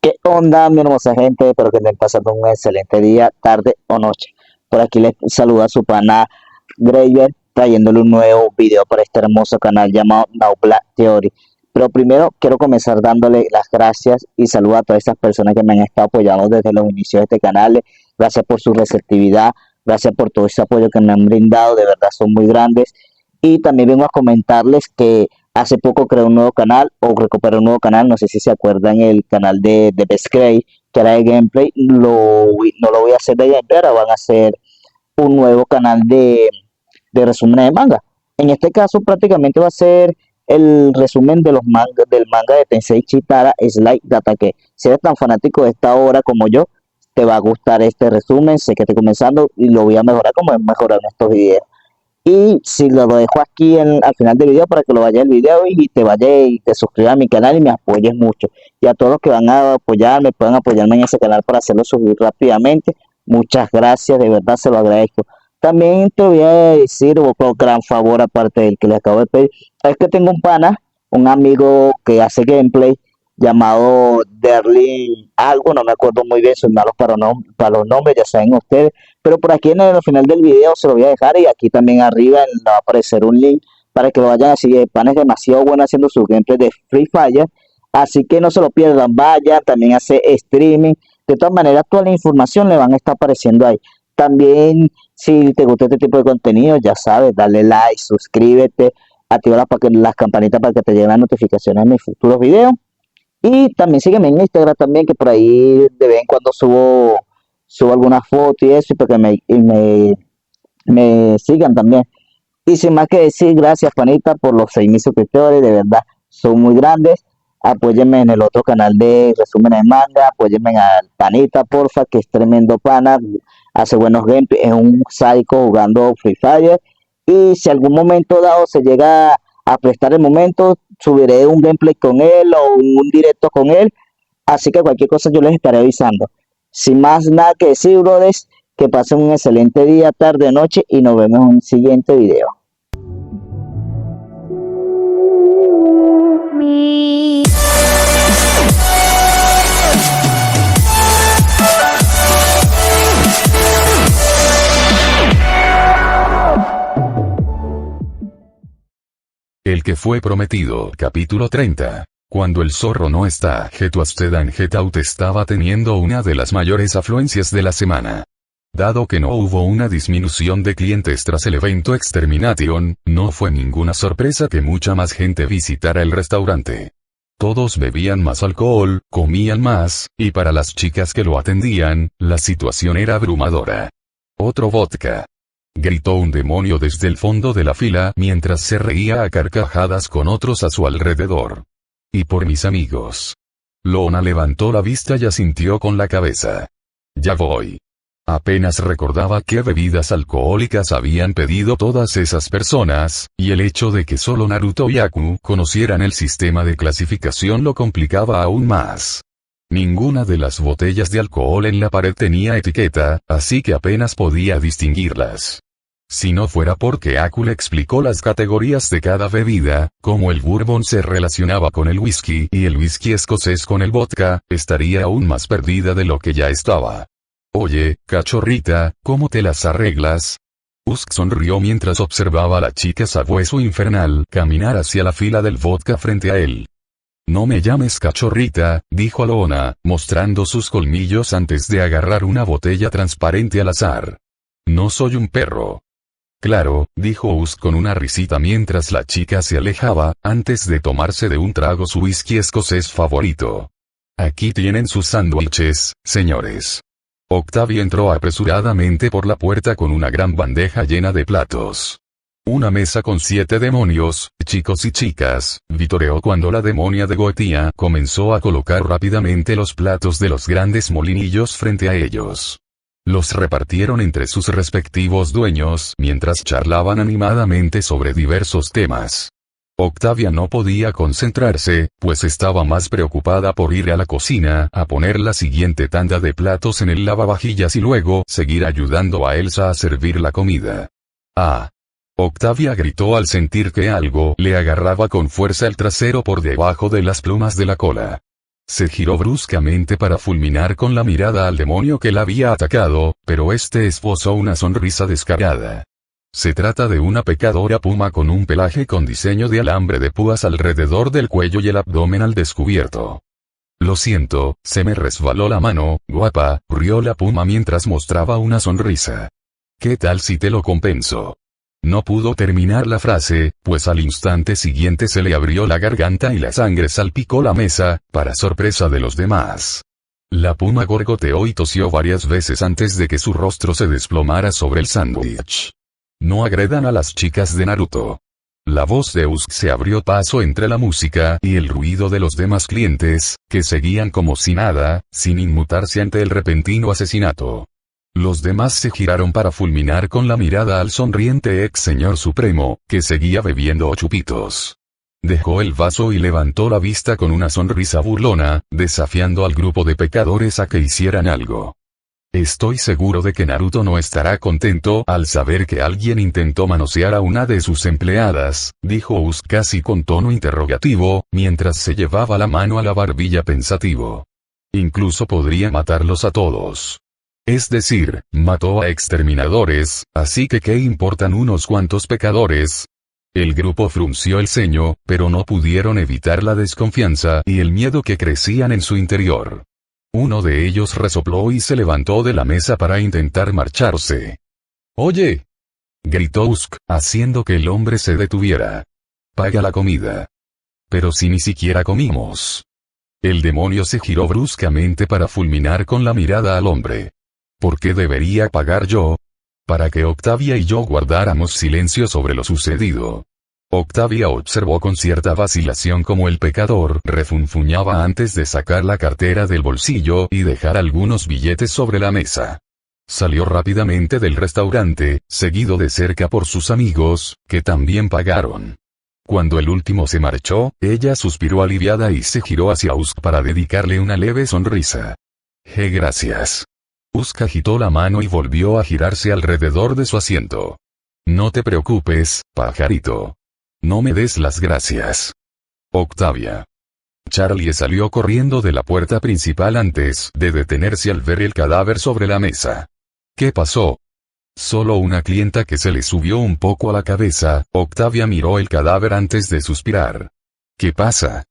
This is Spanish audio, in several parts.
¿Qué onda, mi hermosa gente? Espero que estén pasando un excelente día, tarde o noche. Por aquí les saluda su pana Graver, trayéndole un nuevo video para este hermoso canal llamado Now Black Theory. Pero primero quiero comenzar dándole las gracias y saludar a todas esas personas que me han estado apoyando desde los inicios de este canal. Gracias por su receptividad, gracias por todo ese apoyo que me han brindado, de verdad son muy grandes. Y también vengo a comentarles que hace poco creé un nuevo canal o recuperé un nuevo canal, no sé si se acuerdan el canal de Best Grade, que era de gameplay, no lo voy a hacer de gameplay, ahora van a hacer un nuevo canal de resúmenes de manga. En este caso prácticamente va a ser el resumen de los mangas, del manga de Tensei Chitara Slide Gatake. Si eres tan fanático de esta obra como yo, te va a gustar este resumen, sé que estoy comenzando y lo voy a mejorar como he mejorado en estos videos. Y si lo dejo aquí al final del video para que lo vayas el video y te vayas y te suscribas a mi canal y me apoyes mucho. Y a todos los que van a apoyarme, pueden apoyarme en ese canal para hacerlo subir rápidamente. Muchas gracias, de verdad se lo agradezco. También te voy a decir, otro gran favor aparte del que le acabo de pedir, es que tengo un pana, un amigo que hace gameplay llamado Derlin algo, no me acuerdo muy bien, soy malo para los nombres, ya saben ustedes, pero por aquí en el final del video se lo voy a dejar y aquí también arriba va a aparecer un link para que lo vayan a seguir. El pan es demasiado bueno haciendo su gameplay de Free Fire, así que no se lo pierdan, vayan, también hace streaming, de todas maneras toda la información le van a estar apareciendo ahí. También si te gusta este tipo de contenido, ya sabes, dale like, suscríbete, activa las campanitas para que te lleguen las notificaciones de mis futuros videos. Y también sígueme en Instagram también, que por ahí de vez en cuando subo algunas fotos y eso, y para que me sigan también. Y sin más que decir, gracias panita por los 6.000 suscriptores, de verdad, son muy grandes. Apóyenme en el otro canal de resúmenes de manga, apóyenme al panita, porfa, que es tremendo pana, hace buenos gameplays, es un psycho jugando Free Fire. Y si algún momento dado se llega a prestar el momento, subiré un gameplay con él o un directo con él, así que cualquier cosa yo les estaré avisando. Sin más nada que decir, brothers, que pasen un excelente día, tarde, noche y nos vemos en un siguiente video. El que fue prometido, capítulo 30. Cuando el zorro no está, Getuastedan Getaut estaba teniendo una de las mayores afluencias de la semana. Dado que no hubo una disminución de clientes tras el evento Extermination, no fue ninguna sorpresa que mucha más gente visitara el restaurante. Todos bebían más alcohol, comían más, y para las chicas que lo atendían, la situación era abrumadora. Otro vodka, gritó un demonio desde el fondo de la fila mientras se reía a carcajadas con otros a su alrededor. Y por mis amigos. Lona levantó la vista y asintió con la cabeza. Ya voy. Apenas recordaba qué bebidas alcohólicas habían pedido todas esas personas, y el hecho de que solo Naruto y Aku conocieran el sistema de clasificación lo complicaba aún más. Ninguna de las botellas de alcohol en la pared tenía etiqueta, así que apenas podía distinguirlas. Si no fuera porque Aku le explicó las categorías de cada bebida, como el bourbon se relacionaba con el whisky y el whisky escocés con el vodka, estaría aún más perdida de lo que ya estaba. Oye, cachorrita, ¿cómo te las arreglas? Usk sonrió mientras observaba a la chica sabueso infernal caminar hacia la fila del vodka frente a él. No me llames cachorrita, dijo Alona, mostrando sus colmillos antes de agarrar una botella transparente al azar. No soy un perro. Claro, dijo Usk con una risita mientras la chica se alejaba, antes de tomarse de un trago su whisky escocés favorito. Aquí tienen sus sándwiches, señores. Octavia entró apresuradamente por la puerta con una gran bandeja llena de platos. Una mesa con 7 demonios, chicos y chicas, vitoreó cuando la demonia de Goetía comenzó a colocar rápidamente los platos de los grandes molinillos frente a ellos. Los repartieron entre sus respectivos dueños mientras charlaban animadamente sobre diversos temas. Octavia no podía concentrarse, pues estaba más preocupada por ir a la cocina a poner la siguiente tanda de platos en el lavavajillas y luego seguir ayudando a Elsa a servir la comida. ¡Ah! Octavia gritó al sentir que algo le agarraba con fuerza el trasero por debajo de las plumas de la cola. Se giró bruscamente para fulminar con la mirada al demonio que la había atacado, pero este esbozó una sonrisa descarada. Se trata de una pecadora puma con un pelaje con diseño de alambre de púas alrededor del cuello y el abdomen al descubierto. Lo siento, se me resbaló la mano, guapa, rió la puma mientras mostraba una sonrisa. ¿Qué tal si te lo compenso? No pudo terminar la frase, pues al instante siguiente se le abrió la garganta y la sangre salpicó la mesa, para sorpresa de los demás. La puma gorgoteó y tosió varias veces antes de que su rostro se desplomara sobre el sándwich. No agredan a las chicas de Naruto. La voz de Usk se abrió paso entre la música y el ruido de los demás clientes, que seguían como si nada, sin inmutarse ante el repentino asesinato. Los demás se giraron para fulminar con la mirada al sonriente ex señor supremo, que seguía bebiendo chupitos. Dejó el vaso y levantó la vista con una sonrisa burlona, desafiando al grupo de pecadores a que hicieran algo. Estoy seguro de que Naruto no estará contento al saber que alguien intentó manosear a una de sus empleadas, dijo Usk casi con tono interrogativo, mientras se llevaba la mano a la barbilla pensativo. Incluso podría matarlos a todos. Es decir, mató a exterminadores, así que ¿qué importan unos cuantos pecadores? El grupo frunció el ceño, pero no pudieron evitar la desconfianza y el miedo que crecían en su interior. Uno de ellos resopló y se levantó de la mesa para intentar marcharse. «¡Oye!», gritó Usk, haciendo que el hombre se detuviera. «Paga la comida». «Pero si ni siquiera comimos». El demonio se giró bruscamente para fulminar con la mirada al hombre. ¿Por qué debería pagar yo? Para que Octavia y yo guardáramos silencio sobre lo sucedido. Octavia observó con cierta vacilación cómo el pecador refunfuñaba antes de sacar la cartera del bolsillo y dejar algunos billetes sobre la mesa. Salió rápidamente del restaurante, seguido de cerca por sus amigos, que también pagaron. Cuando el último se marchó, ella suspiró aliviada y se giró hacia Usk para dedicarle una leve sonrisa. Gracias. Usk agitó la mano y volvió a girarse alrededor de su asiento. No te preocupes, pajarito. No me des las gracias. Octavia. Charlie salió corriendo de la puerta principal antes de detenerse al ver el cadáver sobre la mesa. ¿Qué pasó? Solo una clienta que se le subió un poco a la cabeza. Octavia miró el cadáver antes de suspirar. ¿Qué pasa?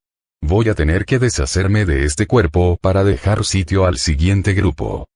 Voy a tener que deshacerme de este cuerpo para dejar sitio al siguiente grupo.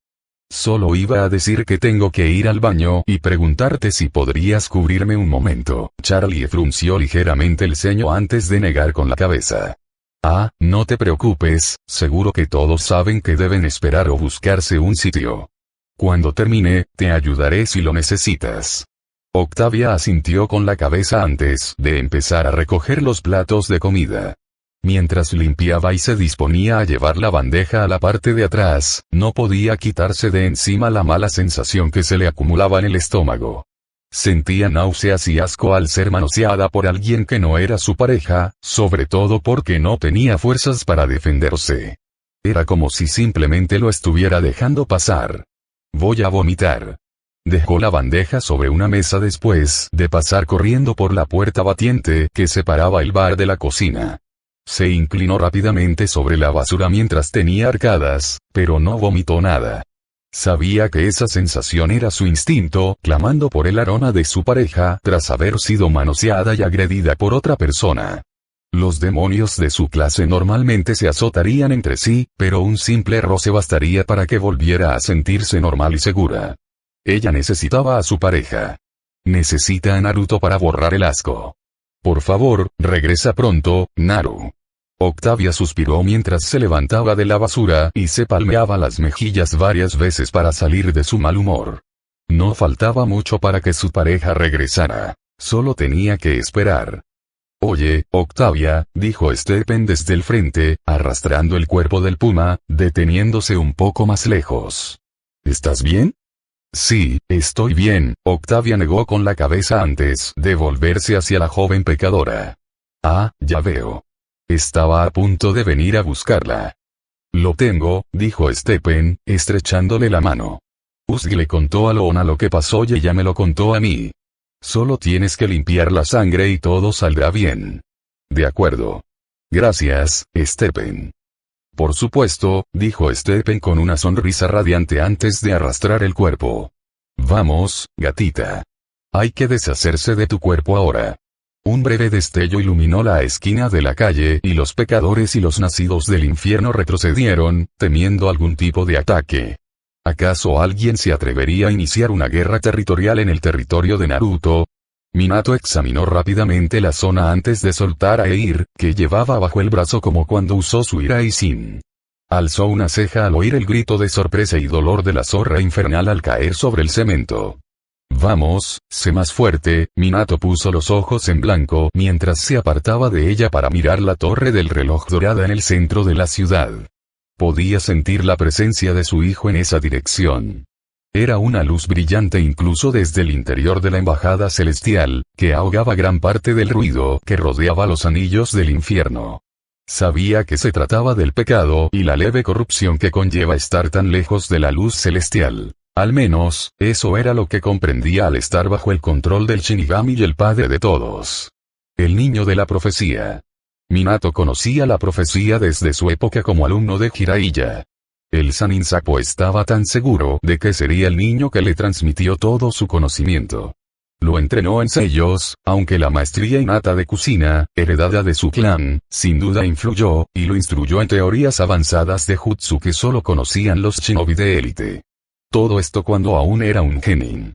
Solo iba a decir que tengo que ir al baño y preguntarte si podrías cubrirme un momento. Charlie frunció ligeramente el ceño antes de negar con la cabeza. Ah, no te preocupes, seguro que todos saben que deben esperar o buscarse un sitio. Cuando termine, te ayudaré si lo necesitas. Octavia asintió con la cabeza antes de empezar a recoger los platos de comida. Mientras limpiaba y se disponía a llevar la bandeja a la parte de atrás, no podía quitarse de encima la mala sensación que se le acumulaba en el estómago. Sentía náuseas y asco al ser manoseada por alguien que no era su pareja, sobre todo porque no tenía fuerzas para defenderse. Era como si simplemente lo estuviera dejando pasar. Voy a vomitar. Dejó la bandeja sobre una mesa después de pasar corriendo por la puerta batiente que separaba el bar de la cocina. Se inclinó rápidamente sobre la basura mientras tenía arcadas, pero no vomitó nada. Sabía que esa sensación era su instinto, clamando por el aroma de su pareja tras haber sido manoseada y agredida por otra persona. Los demonios de su clase normalmente se azotarían entre sí, pero un simple roce bastaría para que volviera a sentirse normal y segura. Ella necesitaba a su pareja. Necesita a Naruto para borrar el asco. Por favor, regresa pronto, Naru. Octavia suspiró mientras se levantaba de la basura y se palmeaba las mejillas varias veces para salir de su mal humor. No faltaba mucho para que su pareja regresara. Solo tenía que esperar. Oye, Octavia, dijo Stephen desde el frente, arrastrando el cuerpo del puma, deteniéndose un poco más lejos. ¿Estás bien? Sí, estoy bien, Octavia negó con la cabeza antes de volverse hacia la joven pecadora. Ah, ya veo. Estaba a punto de venir a buscarla. Lo tengo, dijo Stephen, estrechándole la mano. Usk le contó a Lona lo que pasó y ella me lo contó a mí. Solo tienes que limpiar la sangre y todo saldrá bien. De acuerdo. Gracias, Stephen. Por supuesto, dijo Stephen con una sonrisa radiante antes de arrastrar el cuerpo. Vamos, gatita. Hay que deshacerse de tu cuerpo ahora. Un breve destello iluminó la esquina de la calle y los pecadores y los nacidos del infierno retrocedieron, temiendo algún tipo de ataque. ¿Acaso alguien se atrevería a iniciar una guerra territorial en el territorio de Naruto? Minato examinó rápidamente la zona antes de soltar a Eir, que llevaba bajo el brazo como cuando usó su Iraizin. Alzó una ceja al oír el grito de sorpresa y dolor de la zorra infernal al caer sobre el cemento. Vamos, sé más fuerte. Minato puso los ojos en blanco mientras se apartaba de ella para mirar la torre del reloj dorada en el centro de la ciudad. Podía sentir la presencia de su hijo en esa dirección. Era una luz brillante incluso desde el interior de la embajada celestial, que ahogaba gran parte del ruido que rodeaba los anillos del infierno. Sabía que se trataba del pecado y la leve corrupción que conlleva estar tan lejos de la luz celestial. Al menos, eso era lo que comprendía al estar bajo el control del Shinigami y el padre de todos. El niño de la profecía. Minato conocía la profecía desde su época como alumno de Jiraiya. El Sannin Sapo estaba tan seguro de que sería el niño que le transmitió todo su conocimiento. Lo entrenó en sellos, aunque la maestría innata de cocina, heredada de su clan, sin duda influyó, y lo instruyó en teorías avanzadas de jutsu que solo conocían los shinobi de élite. Todo esto cuando aún era un genin.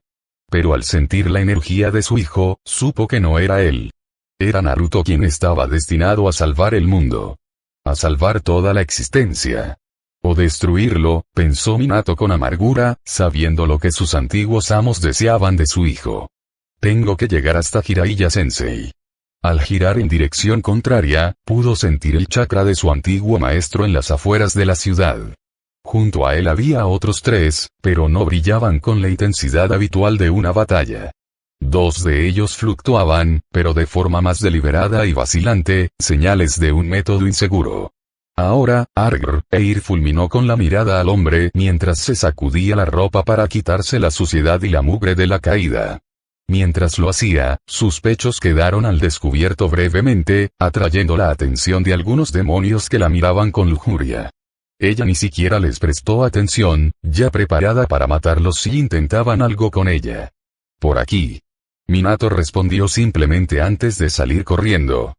Pero al sentir la energía de su hijo, supo que no era él. Era Naruto quien estaba destinado a salvar el mundo. A salvar toda la existencia. O destruirlo, pensó Minato con amargura, sabiendo lo que sus antiguos amos deseaban de su hijo. Tengo que llegar hasta Jiraiya-sensei. Al girar en dirección contraria, pudo sentir el chakra de su antiguo maestro en las afueras de la ciudad. Junto a él había otros 3, pero no brillaban con la intensidad habitual de una batalla. 2 de ellos fluctuaban, pero de forma más deliberada y vacilante, señales de un método inseguro. Ahora, Eir fulminó con la mirada al hombre mientras se sacudía la ropa para quitarse la suciedad y la mugre de la caída. Mientras lo hacía, sus pechos quedaron al descubierto brevemente, atrayendo la atención de algunos demonios que la miraban con lujuria. Ella ni siquiera les prestó atención, ya preparada para matarlos si intentaban algo con ella. Por aquí. Minato respondió simplemente antes de salir corriendo.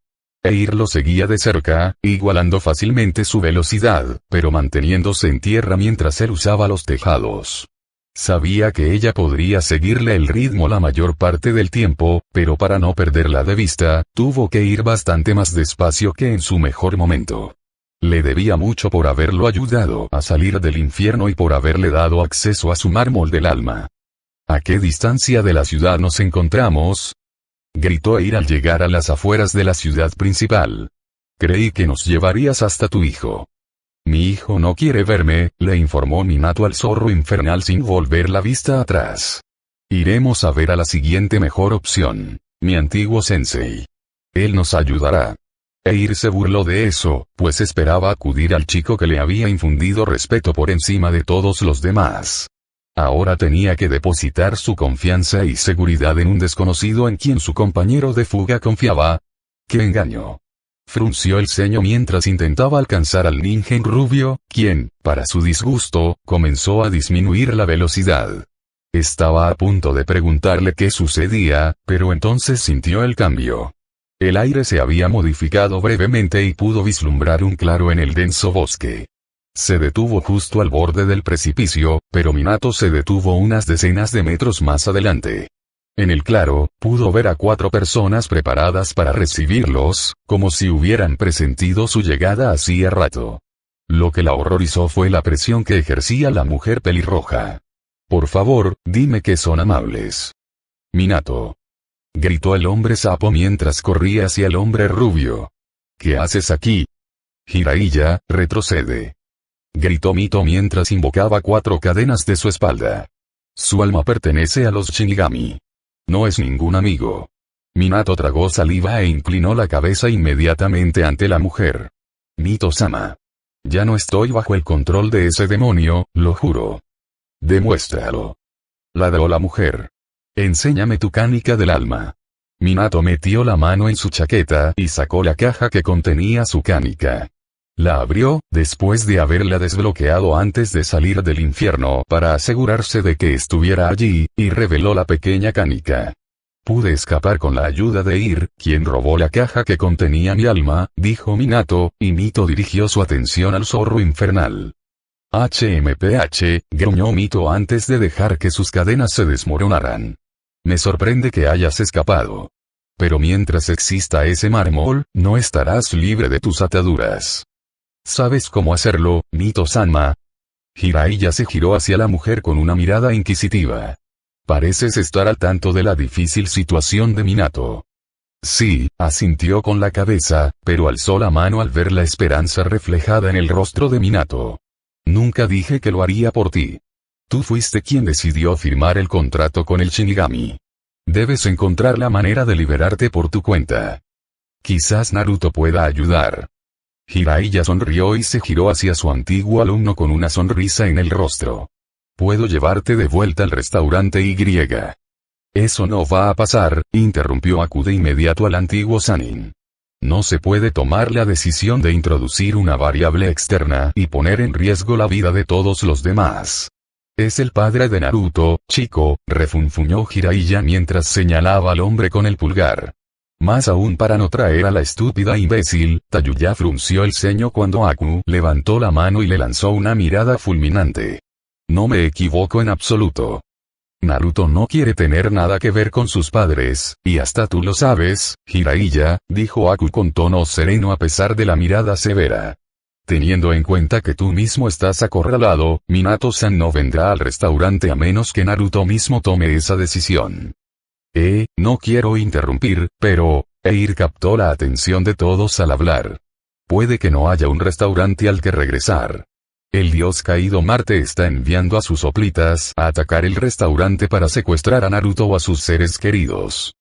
Eir lo seguía de cerca, igualando fácilmente su velocidad, pero manteniéndose en tierra mientras él usaba los tejados. Sabía que ella podría seguirle el ritmo la mayor parte del tiempo, pero para no perderla de vista, tuvo que ir bastante más despacio que en su mejor momento. Le debía mucho por haberlo ayudado a salir del infierno y por haberle dado acceso a su mármol del alma. ¿A qué distancia de la ciudad nos encontramos?, gritó Eir al llegar a las afueras de la ciudad principal. Creí que nos llevarías hasta tu hijo. Mi hijo no quiere verme, le informó Minato al zorro infernal sin volver la vista atrás. Iremos a ver a la siguiente mejor opción, mi antiguo sensei. Él nos ayudará. Eir se burló de eso, pues esperaba acudir al chico que le había infundido respeto por encima de todos los demás. Ahora tenía que depositar su confianza y seguridad en un desconocido en quien su compañero de fuga confiaba. ¡Qué engaño! Frunció el ceño mientras intentaba alcanzar al ninja rubio, quien, para su disgusto, comenzó a disminuir la velocidad. Estaba a punto de preguntarle qué sucedía, pero entonces sintió el cambio. El aire se había modificado brevemente y pudo vislumbrar un claro en el denso bosque. Se detuvo justo al borde del precipicio, pero Minato se detuvo unas decenas de metros más adelante. En el claro, pudo ver a 4 personas preparadas para recibirlos, como si hubieran presentido su llegada hacía rato. Lo que la horrorizó fue la presión que ejercía la mujer pelirroja. Por favor, dime que son amables. Minato. Gritó el hombre sapo mientras corría hacia el hombre rubio. ¿Qué haces aquí? Jiraiya, retrocede. Gritó Mito mientras invocaba 4 cadenas de su espalda. Su alma pertenece a los Shinigami. No es ningún amigo. Minato tragó saliva e inclinó la cabeza inmediatamente ante la mujer. Mito-sama. Ya no estoy bajo el control de ese demonio, lo juro. Demuéstralo. Ladró la mujer. Enséñame tu canica del alma. Minato metió la mano en su chaqueta y sacó la caja que contenía su canica. La abrió, después de haberla desbloqueado antes de salir del infierno para asegurarse de que estuviera allí, y reveló la pequeña canica. Pude escapar con la ayuda de Ir, quien robó la caja que contenía mi alma, dijo Minato, y Mito dirigió su atención al zorro infernal. HMPH, gruñó Mito antes de dejar que sus cadenas se desmoronaran. Me sorprende que hayas escapado. Pero mientras exista ese mármol, no estarás libre de tus ataduras. ¿Sabes cómo hacerlo, Mito-sama? Jiraiya se giró hacia la mujer con una mirada inquisitiva. Pareces estar al tanto de la difícil situación de Minato. Sí, asintió con la cabeza, pero alzó la mano al ver la esperanza reflejada en el rostro de Minato. Nunca dije que lo haría por ti. Tú fuiste quien decidió firmar el contrato con el Shinigami. Debes encontrar la manera de liberarte por tu cuenta. Quizás Naruto pueda ayudar. Jiraiya sonrió y se giró hacia su antiguo alumno con una sonrisa en el rostro. Puedo llevarte de vuelta al restaurante Y. Eso no va a pasar, interrumpió Aku de inmediato al antiguo Sannin. No se puede tomar la decisión de introducir una variable externa y poner en riesgo la vida de todos los demás. Es el padre de Naruto, chico, refunfuñó Jiraiya mientras señalaba al hombre con el pulgar. Más aún para no traer a la estúpida imbécil, Tayuya frunció el ceño cuando Aku levantó la mano y le lanzó una mirada fulminante. No me equivoco en absoluto. Naruto no quiere tener nada que ver con sus padres, y hasta tú lo sabes, Jiraiya, dijo Aku con tono sereno a pesar de la mirada severa. Teniendo en cuenta que tú mismo estás acorralado, Minato-san no vendrá al restaurante a menos que Naruto mismo tome esa decisión. No quiero interrumpir, pero, Eir captó la atención de todos al hablar. Puede que no haya un restaurante al que regresar. El dios caído Marte está enviando a sus soplitas a atacar el restaurante para secuestrar a Naruto o a sus seres queridos.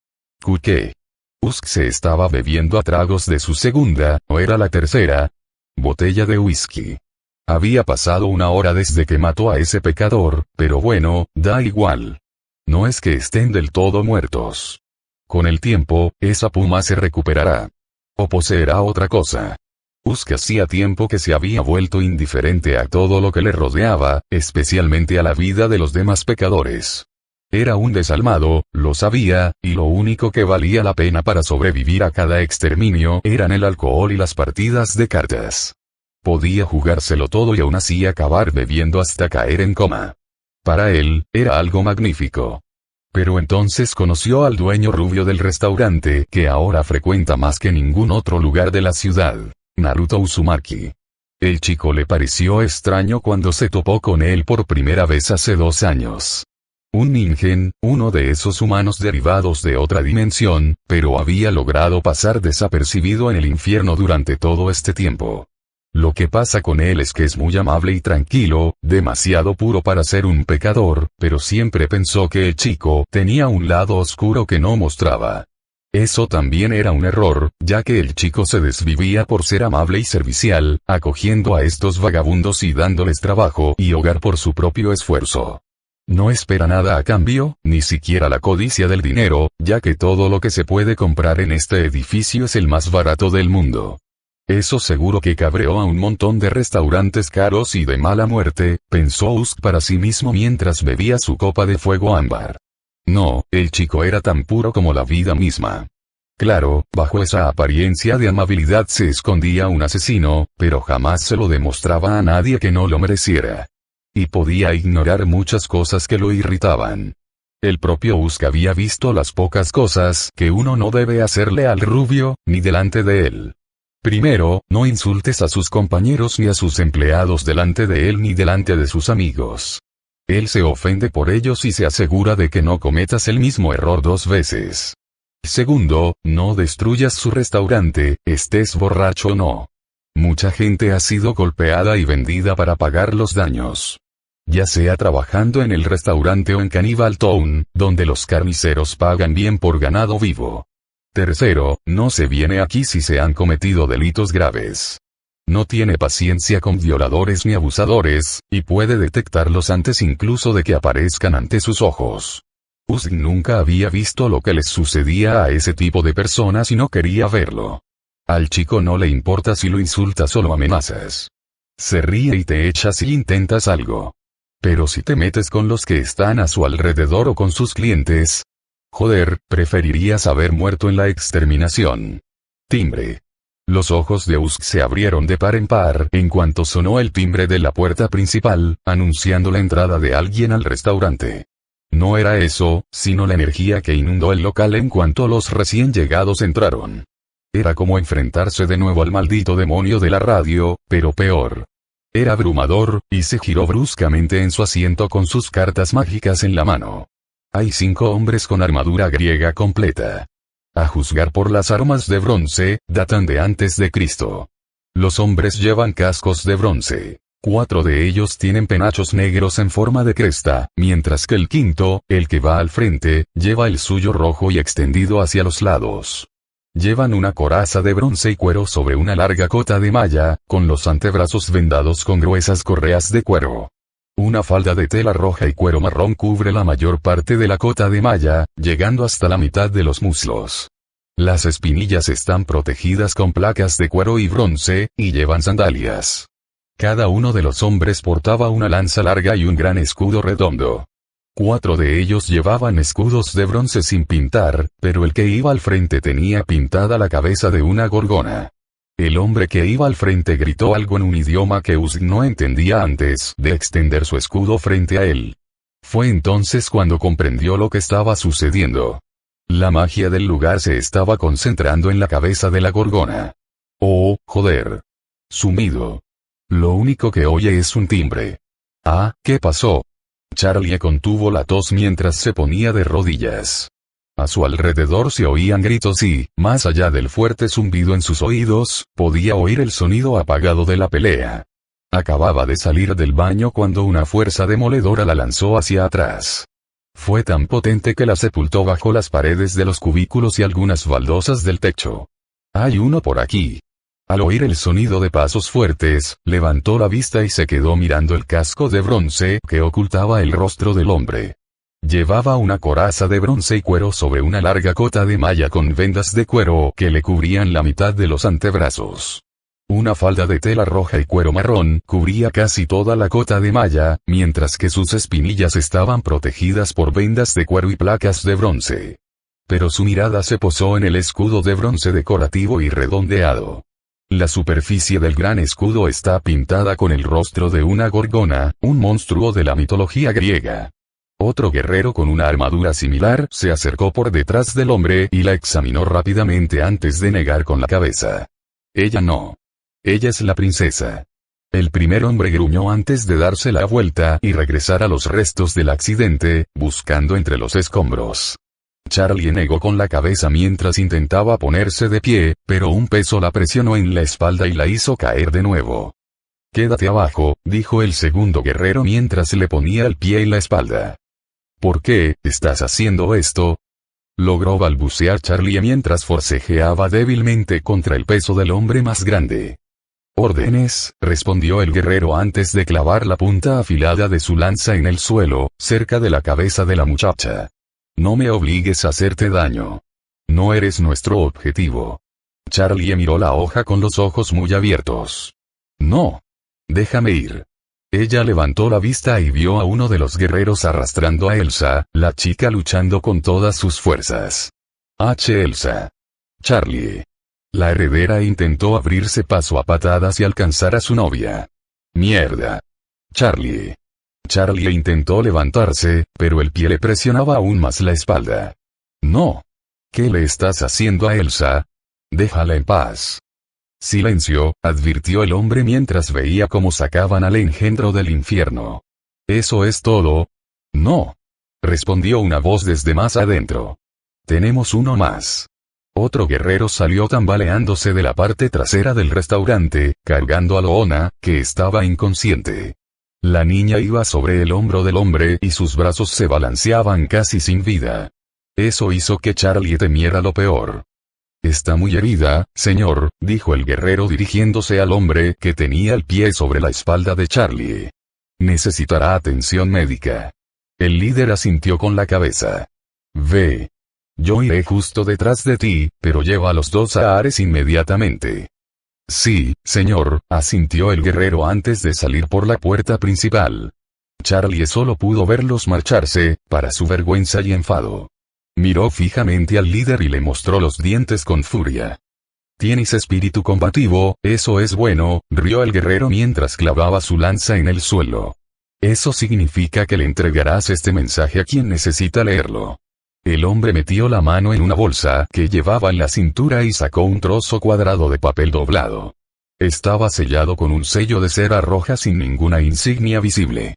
¿Qué? Usk se estaba bebiendo a tragos de su segunda, o era la tercera, botella de whisky. Había pasado una hora desde que mató a ese pecador, pero bueno, da igual. No es que estén del todo muertos. Con el tiempo, esa puma se recuperará. O poseerá otra cosa. Usk hacía tiempo que se había vuelto indiferente a todo lo que le rodeaba, especialmente a la vida de los demás pecadores. Era un desalmado, lo sabía, y lo único que valía la pena para sobrevivir a cada exterminio eran el alcohol y las partidas de cartas. Podía jugárselo todo y aún así acabar bebiendo hasta caer en coma. Para él, era algo magnífico. Pero entonces conoció al dueño rubio del restaurante que ahora frecuenta más que ningún otro lugar de la ciudad. Naruto Uzumaki. El chico le pareció extraño cuando se topó con él por primera vez hace 2 años. Un ningen, uno de esos humanos derivados de otra dimensión, pero había logrado pasar desapercibido en el infierno durante todo este tiempo. Lo que pasa con él es que es muy amable y tranquilo, demasiado puro para ser un pecador, pero siempre pensó que el chico tenía un lado oscuro que no mostraba. Eso también era un error, ya que el chico se desvivía por ser amable y servicial, acogiendo a estos vagabundos y dándoles trabajo y hogar por su propio esfuerzo. No espera nada a cambio, ni siquiera la codicia del dinero, ya que todo lo que se puede comprar en este edificio es el más barato del mundo. Eso seguro que cabreó a un montón de restaurantes caros y de mala muerte, pensó Usk para sí mismo mientras bebía su copa de fuego ámbar. No, el chico era tan puro como la vida misma. Claro, bajo esa apariencia de amabilidad se escondía un asesino, pero jamás se lo demostraba a nadie que no lo mereciera. Y podía ignorar muchas cosas que lo irritaban. El propio Usk había visto las pocas cosas que uno no debe hacerle al rubio, ni delante de él. Primero, no insultes a sus compañeros ni a sus empleados delante de él ni delante de sus amigos. Él se ofende por ellos y se asegura de que no cometas el mismo error 2 veces. Segundo, no destruyas su restaurante, estés borracho o no. Mucha gente ha sido golpeada y vendida para pagar los daños. Ya sea trabajando en el restaurante o en Cannibal Town, donde los carniceros pagan bien por ganado vivo. Tercero, no se viene aquí si se han cometido delitos graves. No tiene paciencia con violadores ni abusadores, y puede detectarlos antes incluso de que aparezcan ante sus ojos. Usk nunca había visto lo que les sucedía a ese tipo de personas y no quería verlo. Al chico no le importa si lo insultas o lo amenazas. Se ríe y te echa si intentas algo. Pero si te metes con los que están a su alrededor o con sus clientes, joder, preferirías haber muerto en la exterminación. Timbre. Los ojos de Usk se abrieron de par en par en cuanto sonó el timbre de la puerta principal, anunciando la entrada de alguien al restaurante. No era eso, sino la energía que inundó el local en cuanto los recién llegados entraron. Era como enfrentarse de nuevo al maldito demonio de la radio, pero peor. Era abrumador, y se giró bruscamente en su asiento con sus cartas mágicas en la mano. Hay 5 hombres con armadura griega completa. A juzgar por las armas de bronce, datan de antes de Cristo. Los hombres llevan cascos de bronce. 4 de ellos tienen penachos negros en forma de cresta, mientras que el quinto, el que va al frente, lleva el suyo rojo y extendido hacia los lados. Llevan una coraza de bronce y cuero sobre una larga cota de malla, con los antebrazos vendados con gruesas correas de cuero. Una falda de tela roja y cuero marrón cubre la mayor parte de la cota de malla, llegando hasta la mitad de los muslos. Las espinillas están protegidas con placas de cuero y bronce, y llevan sandalias. Cada uno de los hombres portaba una lanza larga y un gran escudo redondo. 4 de ellos llevaban escudos de bronce sin pintar, pero el que iba al frente tenía pintada la cabeza de una gorgona. El hombre que iba al frente gritó algo en un idioma que Usk no entendía antes de extender su escudo frente a él. Fue entonces cuando comprendió lo que estaba sucediendo. La magia del lugar se estaba concentrando en la cabeza de la gorgona. Oh, joder. Sumido. Lo único que oye es un timbre. Ah, ¿qué pasó? Charlie contuvo la tos mientras se ponía de rodillas. A su alrededor se oían gritos y, más allá del fuerte zumbido en sus oídos, podía oír el sonido apagado de la pelea. Acababa de salir del baño cuando una fuerza demoledora la lanzó hacia atrás. Fue tan potente que la sepultó bajo las paredes de los cubículos y algunas baldosas del techo. Hay uno por aquí. Al oír el sonido de pasos fuertes, levantó la vista y se quedó mirando el casco de bronce que ocultaba el rostro del hombre. Llevaba una coraza de bronce y cuero sobre una larga cota de malla con vendas de cuero que le cubrían la mitad de los antebrazos. Una falda de tela roja y cuero marrón cubría casi toda la cota de malla, mientras que sus espinillas estaban protegidas por vendas de cuero y placas de bronce. Pero su mirada se posó en el escudo de bronce decorativo y redondeado. La superficie del gran escudo está pintada con el rostro de una gorgona, un monstruo de la mitología griega. Otro guerrero con una armadura similar se acercó por detrás del hombre y la examinó rápidamente antes de negar con la cabeza. Ella no. Ella es la princesa. El primer hombre gruñó antes de darse la vuelta y regresar a los restos del accidente, buscando entre los escombros. Charlie negó con la cabeza mientras intentaba ponerse de pie, pero un peso la presionó en la espalda y la hizo caer de nuevo. Quédate abajo, dijo el segundo guerrero mientras le ponía el pie en la espalda. ¿Por qué estás haciendo esto? Logró balbucear Charlie mientras forcejeaba débilmente contra el peso del hombre más grande. Órdenes, respondió el guerrero antes de clavar la punta afilada de su lanza en el suelo, cerca de la cabeza de la muchacha. No me obligues a hacerte daño. No eres nuestro objetivo. Charlie miró la hoja con los ojos muy abiertos. No. Déjame ir. Ella levantó la vista y vio a uno de los guerreros arrastrando a Elsa, la chica luchando con todas sus fuerzas. Elsa. Charlie. La heredera intentó abrirse paso a patadas y alcanzar a su novia. Mierda. Charlie. Charlie intentó levantarse, pero el pie le presionaba aún más la espalda. No. ¿Qué le estás haciendo a Elsa? Déjala en paz. Silencio, advirtió el hombre mientras veía cómo sacaban al engendro del infierno. ¿Eso es todo? No. Respondió una voz desde más adentro. Tenemos uno más. Otro guerrero salió tambaleándose de la parte trasera del restaurante, cargando a Loona, que estaba inconsciente. La niña iba sobre el hombro del hombre y sus brazos se balanceaban casi sin vida. Eso hizo que Charlie temiera lo peor. Está muy herida, señor, dijo el guerrero dirigiéndose al hombre que tenía el pie sobre la espalda de Charlie. Necesitará atención médica. El líder asintió con la cabeza. Ve. Yo iré justo detrás de ti, pero lleva a los dos a Ares inmediatamente. Sí, señor, asintió el guerrero antes de salir por la puerta principal. Charlie solo pudo verlos marcharse, para su vergüenza y enfado. Miró fijamente al líder y le mostró los dientes con furia. Tienes espíritu combativo, eso es bueno, rió el guerrero mientras clavaba su lanza en el suelo. Eso significa que le entregarás este mensaje a quien necesita leerlo. El hombre metió la mano en una bolsa que llevaba en la cintura y sacó un trozo cuadrado de papel doblado. Estaba sellado con un sello de cera roja sin ninguna insignia visible.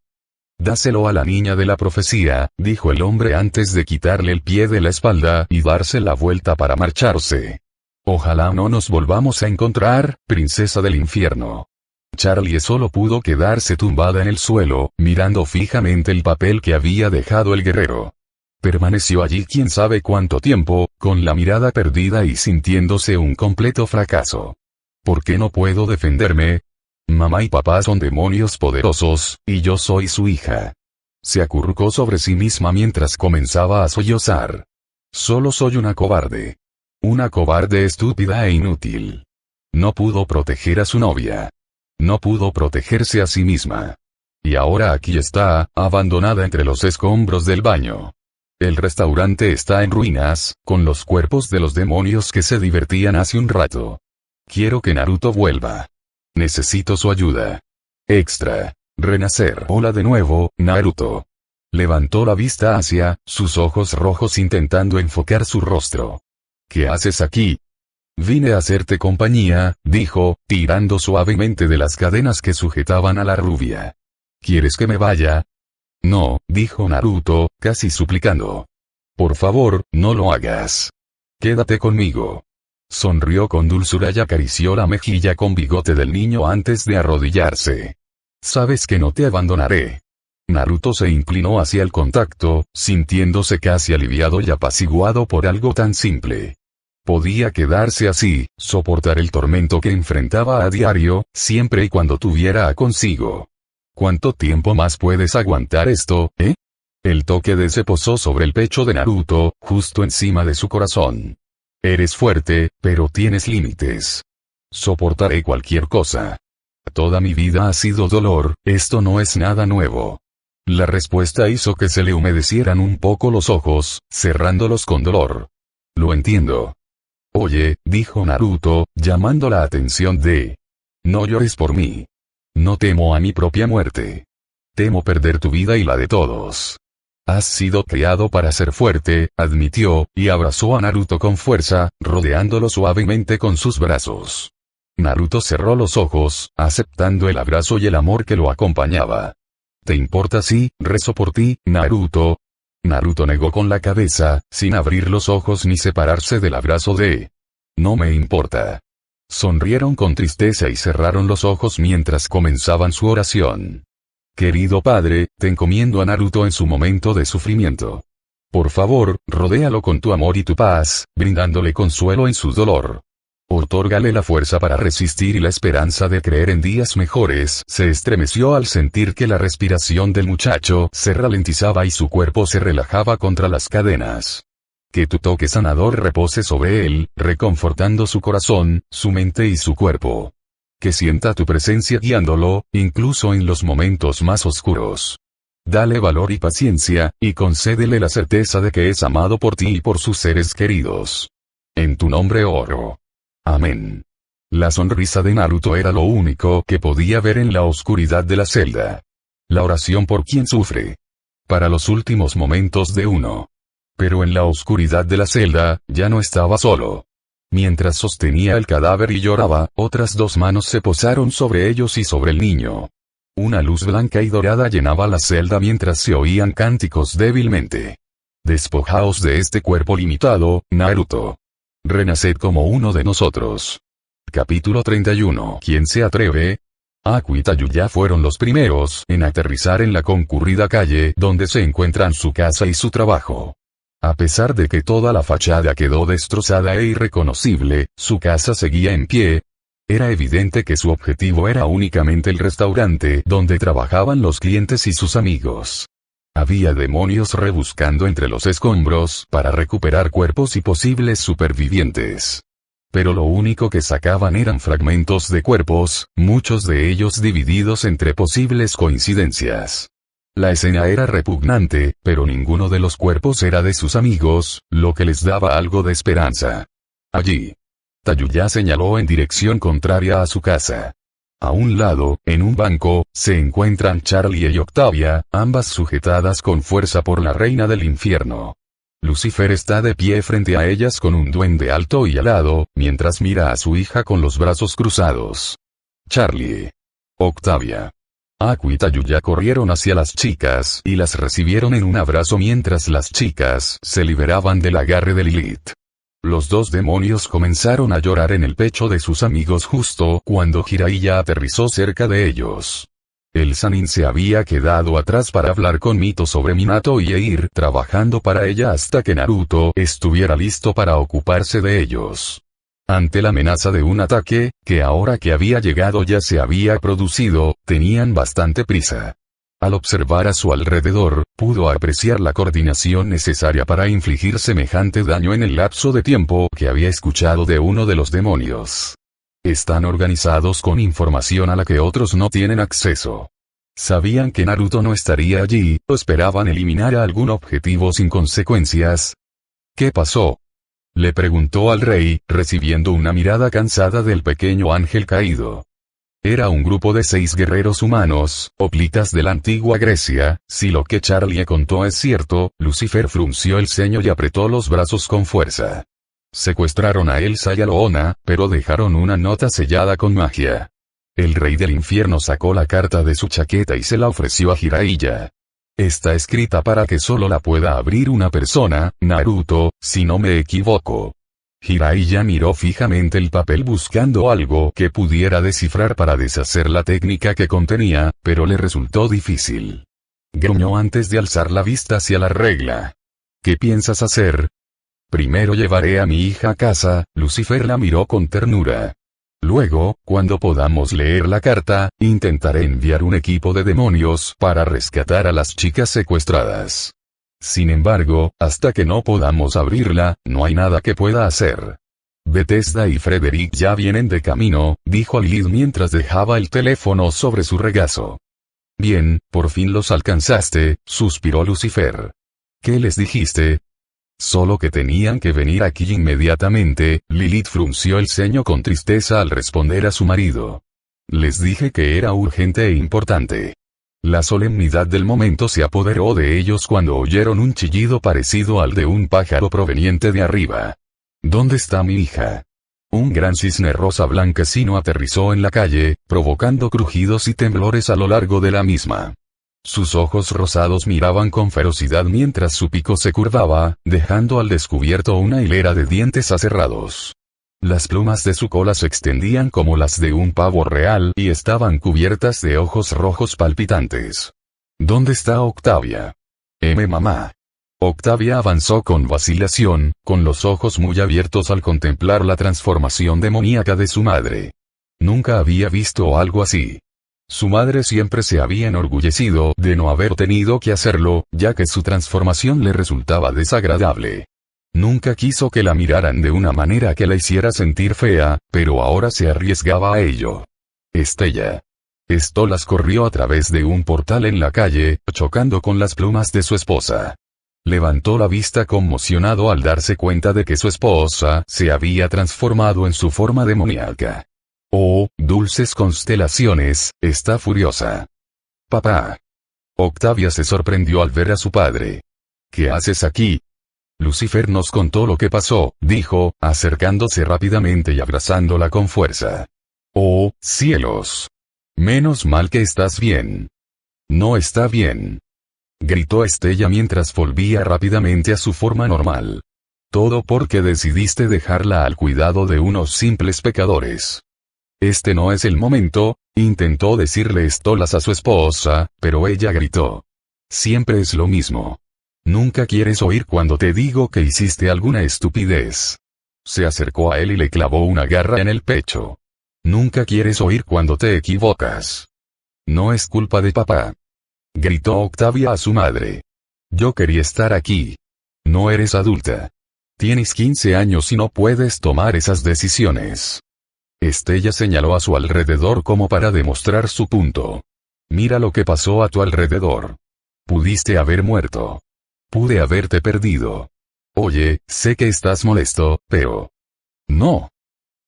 Dáselo a la niña de la profecía, dijo el hombre antes de quitarle el pie de la espalda y darse la vuelta para marcharse. Ojalá no nos volvamos a encontrar, princesa del infierno. Charlie solo pudo quedarse tumbada en el suelo, mirando fijamente el papel que había dejado el guerrero. Permaneció allí quién sabe cuánto tiempo, con la mirada perdida y sintiéndose un completo fracaso. ¿Por qué no puedo defenderme? Mamá y papá son demonios poderosos, y yo soy su hija. Se acurrucó sobre sí misma mientras comenzaba a sollozar. Solo soy una cobarde. Una cobarde estúpida e inútil. No pudo proteger a su novia. No pudo protegerse a sí misma. Y ahora aquí está, abandonada entre los escombros del baño. El restaurante está en ruinas, con los cuerpos de los demonios que se divertían hace un rato. Quiero que Naruto vuelva. Necesito su ayuda. Extra. Renacer. Hola de nuevo, Naruto. Levantó la vista hacia, sus ojos rojos intentando enfocar su rostro. ¿Qué haces aquí? Vine a hacerte compañía, dijo, tirando suavemente de las cadenas que sujetaban a la rubia. ¿Quieres que me vaya? No, dijo Naruto, casi suplicando. Por favor, no lo hagas. Quédate conmigo. Sonrió con dulzura y acarició la mejilla con bigote del niño antes de arrodillarse. Sabes que no te abandonaré. Naruto se inclinó hacia el contacto, sintiéndose casi aliviado y apaciguado por algo tan simple. Podía quedarse así, soportar el tormento que enfrentaba a diario, siempre y cuando tuviera a consigo. ¿Cuánto tiempo más puedes aguantar esto, eh? El toque se posó sobre el pecho de Naruto, justo encima de su corazón. Eres fuerte, pero tienes límites. Soportaré cualquier cosa. Toda mi vida ha sido dolor, esto no es nada nuevo. La respuesta hizo que se le humedecieran un poco los ojos, cerrándolos con dolor. Lo entiendo. Oye, dijo Naruto, llamando la atención de... No llores por mí. No temo a mi propia muerte. Temo perder tu vida y la de todos. Has sido criado para ser fuerte, admitió, y abrazó a Naruto con fuerza, rodeándolo suavemente con sus brazos. Naruto cerró los ojos, aceptando el abrazo y el amor que lo acompañaba. ¿Te importa si rezo por ti, Naruto? Naruto negó con la cabeza, sin abrir los ojos ni separarse del abrazo de... No me importa. Sonrieron con tristeza y cerraron los ojos mientras comenzaban su oración. Querido padre, te encomiendo a Naruto en su momento de sufrimiento. Por favor, rodéalo con tu amor y tu paz, brindándole consuelo en su dolor. Otórgale la fuerza para resistir y la esperanza de creer en días mejores. Se estremeció al sentir que la respiración del muchacho se ralentizaba y su cuerpo se relajaba contra las cadenas. Que tu toque sanador repose sobre él, reconfortando su corazón, su mente y su cuerpo. Que sienta tu presencia guiándolo, incluso en los momentos más oscuros. Dale valor y paciencia, y concédele la certeza de que es amado por ti y por sus seres queridos. En tu nombre oro. Amén. La sonrisa de Naruto era lo único que podía ver en la oscuridad de la celda. La oración por quien sufre. Para los últimos momentos de uno. Pero en la oscuridad de la celda, ya no estaba solo. Mientras sostenía el cadáver y lloraba, otras dos manos se posaron sobre ellos y sobre el niño. Una luz blanca y dorada llenaba la celda mientras se oían cánticos débilmente. Despojaos de este cuerpo limitado, Naruto. Renaced como uno de nosotros. Capítulo 31. ¿Quién se atreve? Aku y Tayuya fueron los primeros en aterrizar en la concurrida calle donde se encuentran su casa y su trabajo. A pesar de que toda la fachada quedó destrozada e irreconocible, su casa seguía en pie. Era evidente que su objetivo era únicamente el restaurante donde trabajaban los clientes y sus amigos. Había demonios rebuscando entre los escombros para recuperar cuerpos y posibles supervivientes. Pero lo único que sacaban eran fragmentos de cuerpos, muchos de ellos divididos entre posibles coincidencias. La escena era repugnante, pero ninguno de los cuerpos era de sus amigos, lo que les daba algo de esperanza. Allí. Tayuya señaló en dirección contraria a su casa. A un lado, en un banco, se encuentran Charlie y Octavia, ambas sujetadas con fuerza por la reina del infierno. Lucifer está de pie frente a ellas con un duende alto y alado, mientras mira a su hija con los brazos cruzados. Charlie. Octavia. Aku y Tayuya corrieron hacia las chicas y las recibieron en un abrazo mientras las chicas se liberaban del agarre de Lilith. Los dos demonios comenzaron a llorar en el pecho de sus amigos justo cuando Jiraiya aterrizó cerca de ellos. El Sannin se había quedado atrás para hablar con Mito sobre Minato y ir trabajando para ella hasta que Naruto estuviera listo para ocuparse de ellos. Ante la amenaza de un ataque, que ahora que había llegado ya se había producido, tenían bastante prisa. Al observar a su alrededor, pudo apreciar la coordinación necesaria para infligir semejante daño en el lapso de tiempo que había escuchado de uno de los demonios. Están organizados con información a la que otros no tienen acceso. Sabían que Naruto no estaría allí, o esperaban eliminar a algún objetivo sin consecuencias. ¿Qué pasó?, le preguntó al rey, recibiendo una mirada cansada del pequeño ángel caído. Era un grupo de 6 guerreros humanos, hoplitas de la antigua Grecia. Si lo que Charlie contó es cierto, Lucifer frunció el ceño y apretó los brazos con fuerza. Secuestraron a Elsa y a Loona, pero dejaron una nota sellada con magia. El rey del infierno sacó la carta de su chaqueta y se la ofreció a Jiraiya. Está escrita para que solo la pueda abrir una persona, Naruto, si no me equivoco. Jiraiya miró fijamente el papel buscando algo que pudiera descifrar para deshacer la técnica que contenía, pero le resultó difícil. Gruñó antes de alzar la vista hacia la regla. ¿Qué piensas hacer? Primero llevaré a mi hija a casa. Lucifer la miró con ternura. Luego, cuando podamos leer la carta, intentaré enviar un equipo de demonios para rescatar a las chicas secuestradas. Sin embargo, hasta que no podamos abrirla, no hay nada que pueda hacer. Bethesda y Frederick ya vienen de camino, dijo Lilith mientras dejaba el teléfono sobre su regazo. Bien, por fin los alcanzaste, suspiró Lucifer. ¿Qué les dijiste? Solo que tenían que venir aquí inmediatamente. Lilith frunció el ceño con tristeza al responder a su marido. Les dije que era urgente e importante. La solemnidad del momento se apoderó de ellos cuando oyeron un chillido parecido al de un pájaro proveniente de arriba. ¿Dónde está mi hija? Un gran cisne rosa blanquecino aterrizó en la calle, provocando crujidos y temblores a lo largo de la misma. Sus ojos rosados miraban con ferocidad mientras su pico se curvaba, dejando al descubierto una hilera de dientes aserrados. Las plumas de su cola se extendían como las de un pavo real y estaban cubiertas de ojos rojos palpitantes. ¿Dónde está Octavia? Mamá. Octavia avanzó con vacilación, con los ojos muy abiertos al contemplar la transformación demoníaca de su madre. Nunca había visto algo así. Su madre siempre se había enorgullecido de no haber tenido que hacerlo, ya que su transformación le resultaba desagradable. Nunca quiso que la miraran de una manera que la hiciera sentir fea, pero ahora se arriesgaba a ello. Estella. Stolas corrió a través de un portal en la calle, chocando con las plumas de su esposa. Levantó la vista conmocionado al darse cuenta de que su esposa se había transformado en su forma demoníaca. Oh, dulces constelaciones, está furiosa. Papá. Octavia se sorprendió al ver a su padre. ¿Qué haces aquí? Lucifer nos contó lo que pasó, dijo, acercándose rápidamente y abrazándola con fuerza. Oh, cielos. Menos mal que estás bien. No está bien. Gritó Estella mientras volvía rápidamente a su forma normal. Todo porque decidiste dejarla al cuidado de unos simples pecadores. Este no es el momento, intentó decirle Stolas a su esposa, pero ella gritó. Siempre es lo mismo. Nunca quieres oír cuando te digo que hiciste alguna estupidez. Se acercó a él y le clavó una garra en el pecho. Nunca quieres oír cuando te equivocas. No es culpa de papá. Gritó Octavia a su madre. Yo quería estar aquí. No eres adulta. Tienes 15 años y no puedes tomar esas decisiones. Estella señaló a su alrededor como para demostrar su punto. Mira lo que pasó a tu alrededor. Pudiste haber muerto. Pude haberte perdido. Oye, sé que estás molesto, pero... No.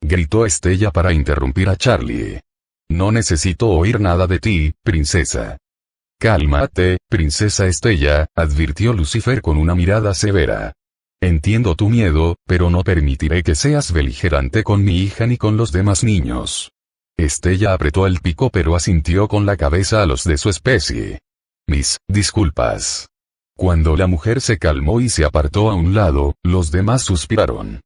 Gritó Estella para interrumpir a Charlie. No necesito oír nada de ti, princesa. Cálmate, princesa Estella, advirtió Lucifer con una mirada severa. Entiendo tu miedo, pero no permitiré que seas beligerante con mi hija ni con los demás niños. Estella apretó el pico pero asintió con la cabeza a los de su especie. Mis disculpas. Cuando la mujer se calmó y se apartó a un lado, los demás suspiraron.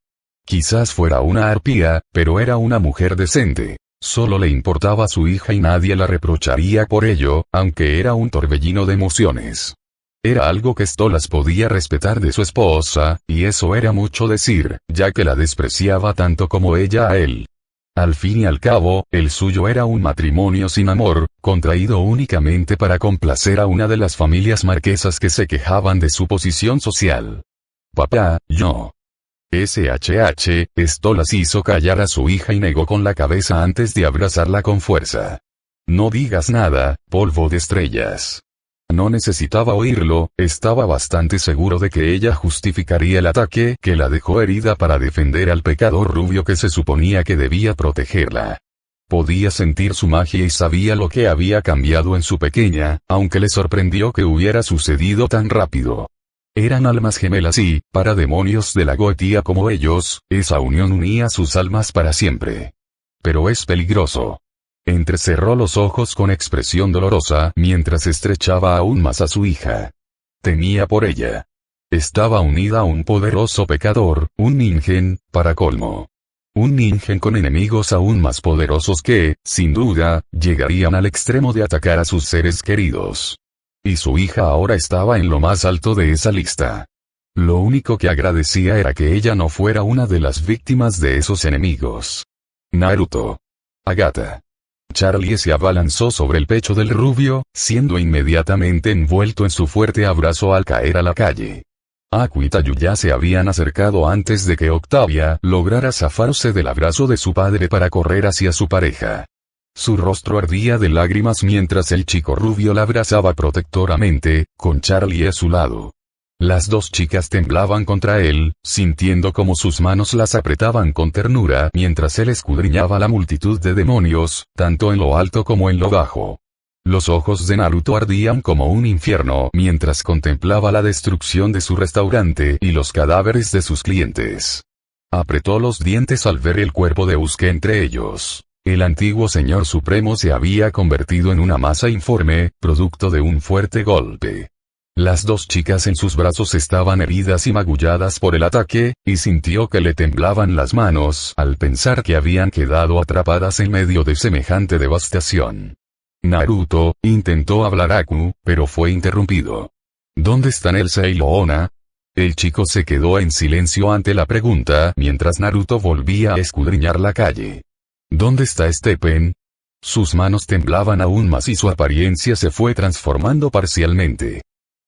Quizás fuera una arpía, pero era una mujer decente. Solo le importaba a su hija y nadie la reprocharía por ello, aunque era un torbellino de emociones. Era algo que Stolas podía respetar de su esposa, y eso era mucho decir, ya que la despreciaba tanto como ella a él. Al fin y al cabo, el suyo era un matrimonio sin amor, contraído únicamente para complacer a una de las familias marquesas que se quejaban de su posición social. Papá, yo. SHH, Stolas hizo callar a su hija y negó con la cabeza antes de abrazarla con fuerza. No digas nada, polvo de estrellas. No necesitaba oírlo, estaba bastante seguro de que ella justificaría el ataque que la dejó herida para defender al pecador rubio que se suponía que debía protegerla. Podía sentir su magia y sabía lo que había cambiado en su pequeña, aunque le sorprendió que hubiera sucedido tan rápido. Eran almas gemelas y, para demonios de la Goetía como ellos, esa unión unía sus almas para siempre. Pero es peligroso. Entrecerró los ojos con expresión dolorosa mientras estrechaba aún más a su hija. Temía por ella. Estaba unida a un poderoso pecador, un ningen, para colmo. Un ningen con enemigos aún más poderosos que, sin duda, llegarían al extremo de atacar a sus seres queridos. Y su hija ahora estaba en lo más alto de esa lista. Lo único que agradecía era que ella no fuera una de las víctimas de esos enemigos. Naruto. Agatha. Charlie se abalanzó sobre el pecho del rubio, siendo inmediatamente envuelto en su fuerte abrazo al caer a la calle. Aku y Tayuya se habían acercado antes de que Octavia lograra zafarse del abrazo de su padre para correr hacia su pareja. Su rostro ardía de lágrimas mientras el chico rubio la abrazaba protectoramente, con Charlie a su lado. Las dos chicas temblaban contra él, sintiendo como sus manos las apretaban con ternura mientras él escudriñaba la multitud de demonios, tanto en lo alto como en lo bajo. Los ojos de Naruto ardían como un infierno mientras contemplaba la destrucción de su restaurante y los cadáveres de sus clientes. Apretó los dientes al ver el cuerpo de Usuke entre ellos. El antiguo señor supremo se había convertido en una masa informe, producto de un fuerte golpe. Las dos chicas en sus brazos estaban heridas y magulladas por el ataque, y sintió que le temblaban las manos al pensar que habían quedado atrapadas en medio de semejante devastación. Naruto, intentó hablar Aku, pero fue interrumpido. ¿Dónde están Elsa y Loona? El chico se quedó en silencio ante la pregunta mientras Naruto volvía a escudriñar la calle. ¿Dónde está Stephen? Sus manos temblaban aún más y su apariencia se fue transformando parcialmente.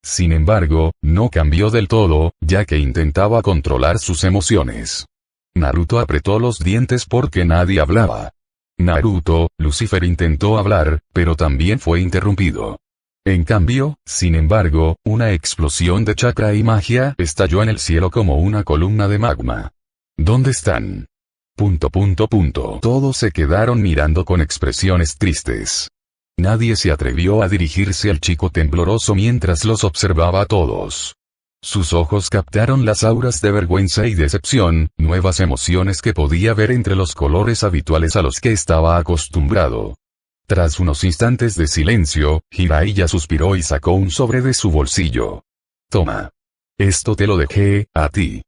Sin embargo, no cambió del todo, ya que intentaba controlar sus emociones. Naruto apretó los dientes porque nadie hablaba. Naruto, Lucifer intentó hablar, pero también fue interrumpido. En cambio, sin embargo, una explosión de chakra y magia estalló en el cielo como una columna de magma. ¿Dónde están? Todos se quedaron mirando con expresiones tristes. Nadie se atrevió a dirigirse al chico tembloroso mientras los observaba a todos. Sus ojos captaron las auras de vergüenza y decepción, nuevas emociones que podía ver entre los colores habituales a los que estaba acostumbrado. Tras unos instantes de silencio, Jiraiya suspiró y sacó un sobre de su bolsillo. Toma. Esto te lo dejé, a ti.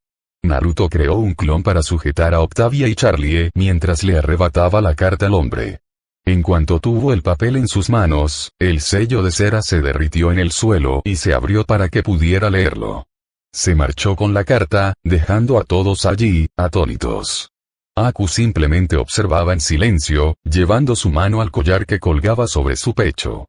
Naruto creó un clon para sujetar a Octavia y Charlie mientras le arrebataba la carta al hombre. En cuanto tuvo el papel en sus manos, el sello de cera se derritió en el suelo y se abrió para que pudiera leerlo. Se marchó con la carta, dejando a todos allí, atónitos. Aku simplemente observaba en silencio, llevando su mano al collar que colgaba sobre su pecho.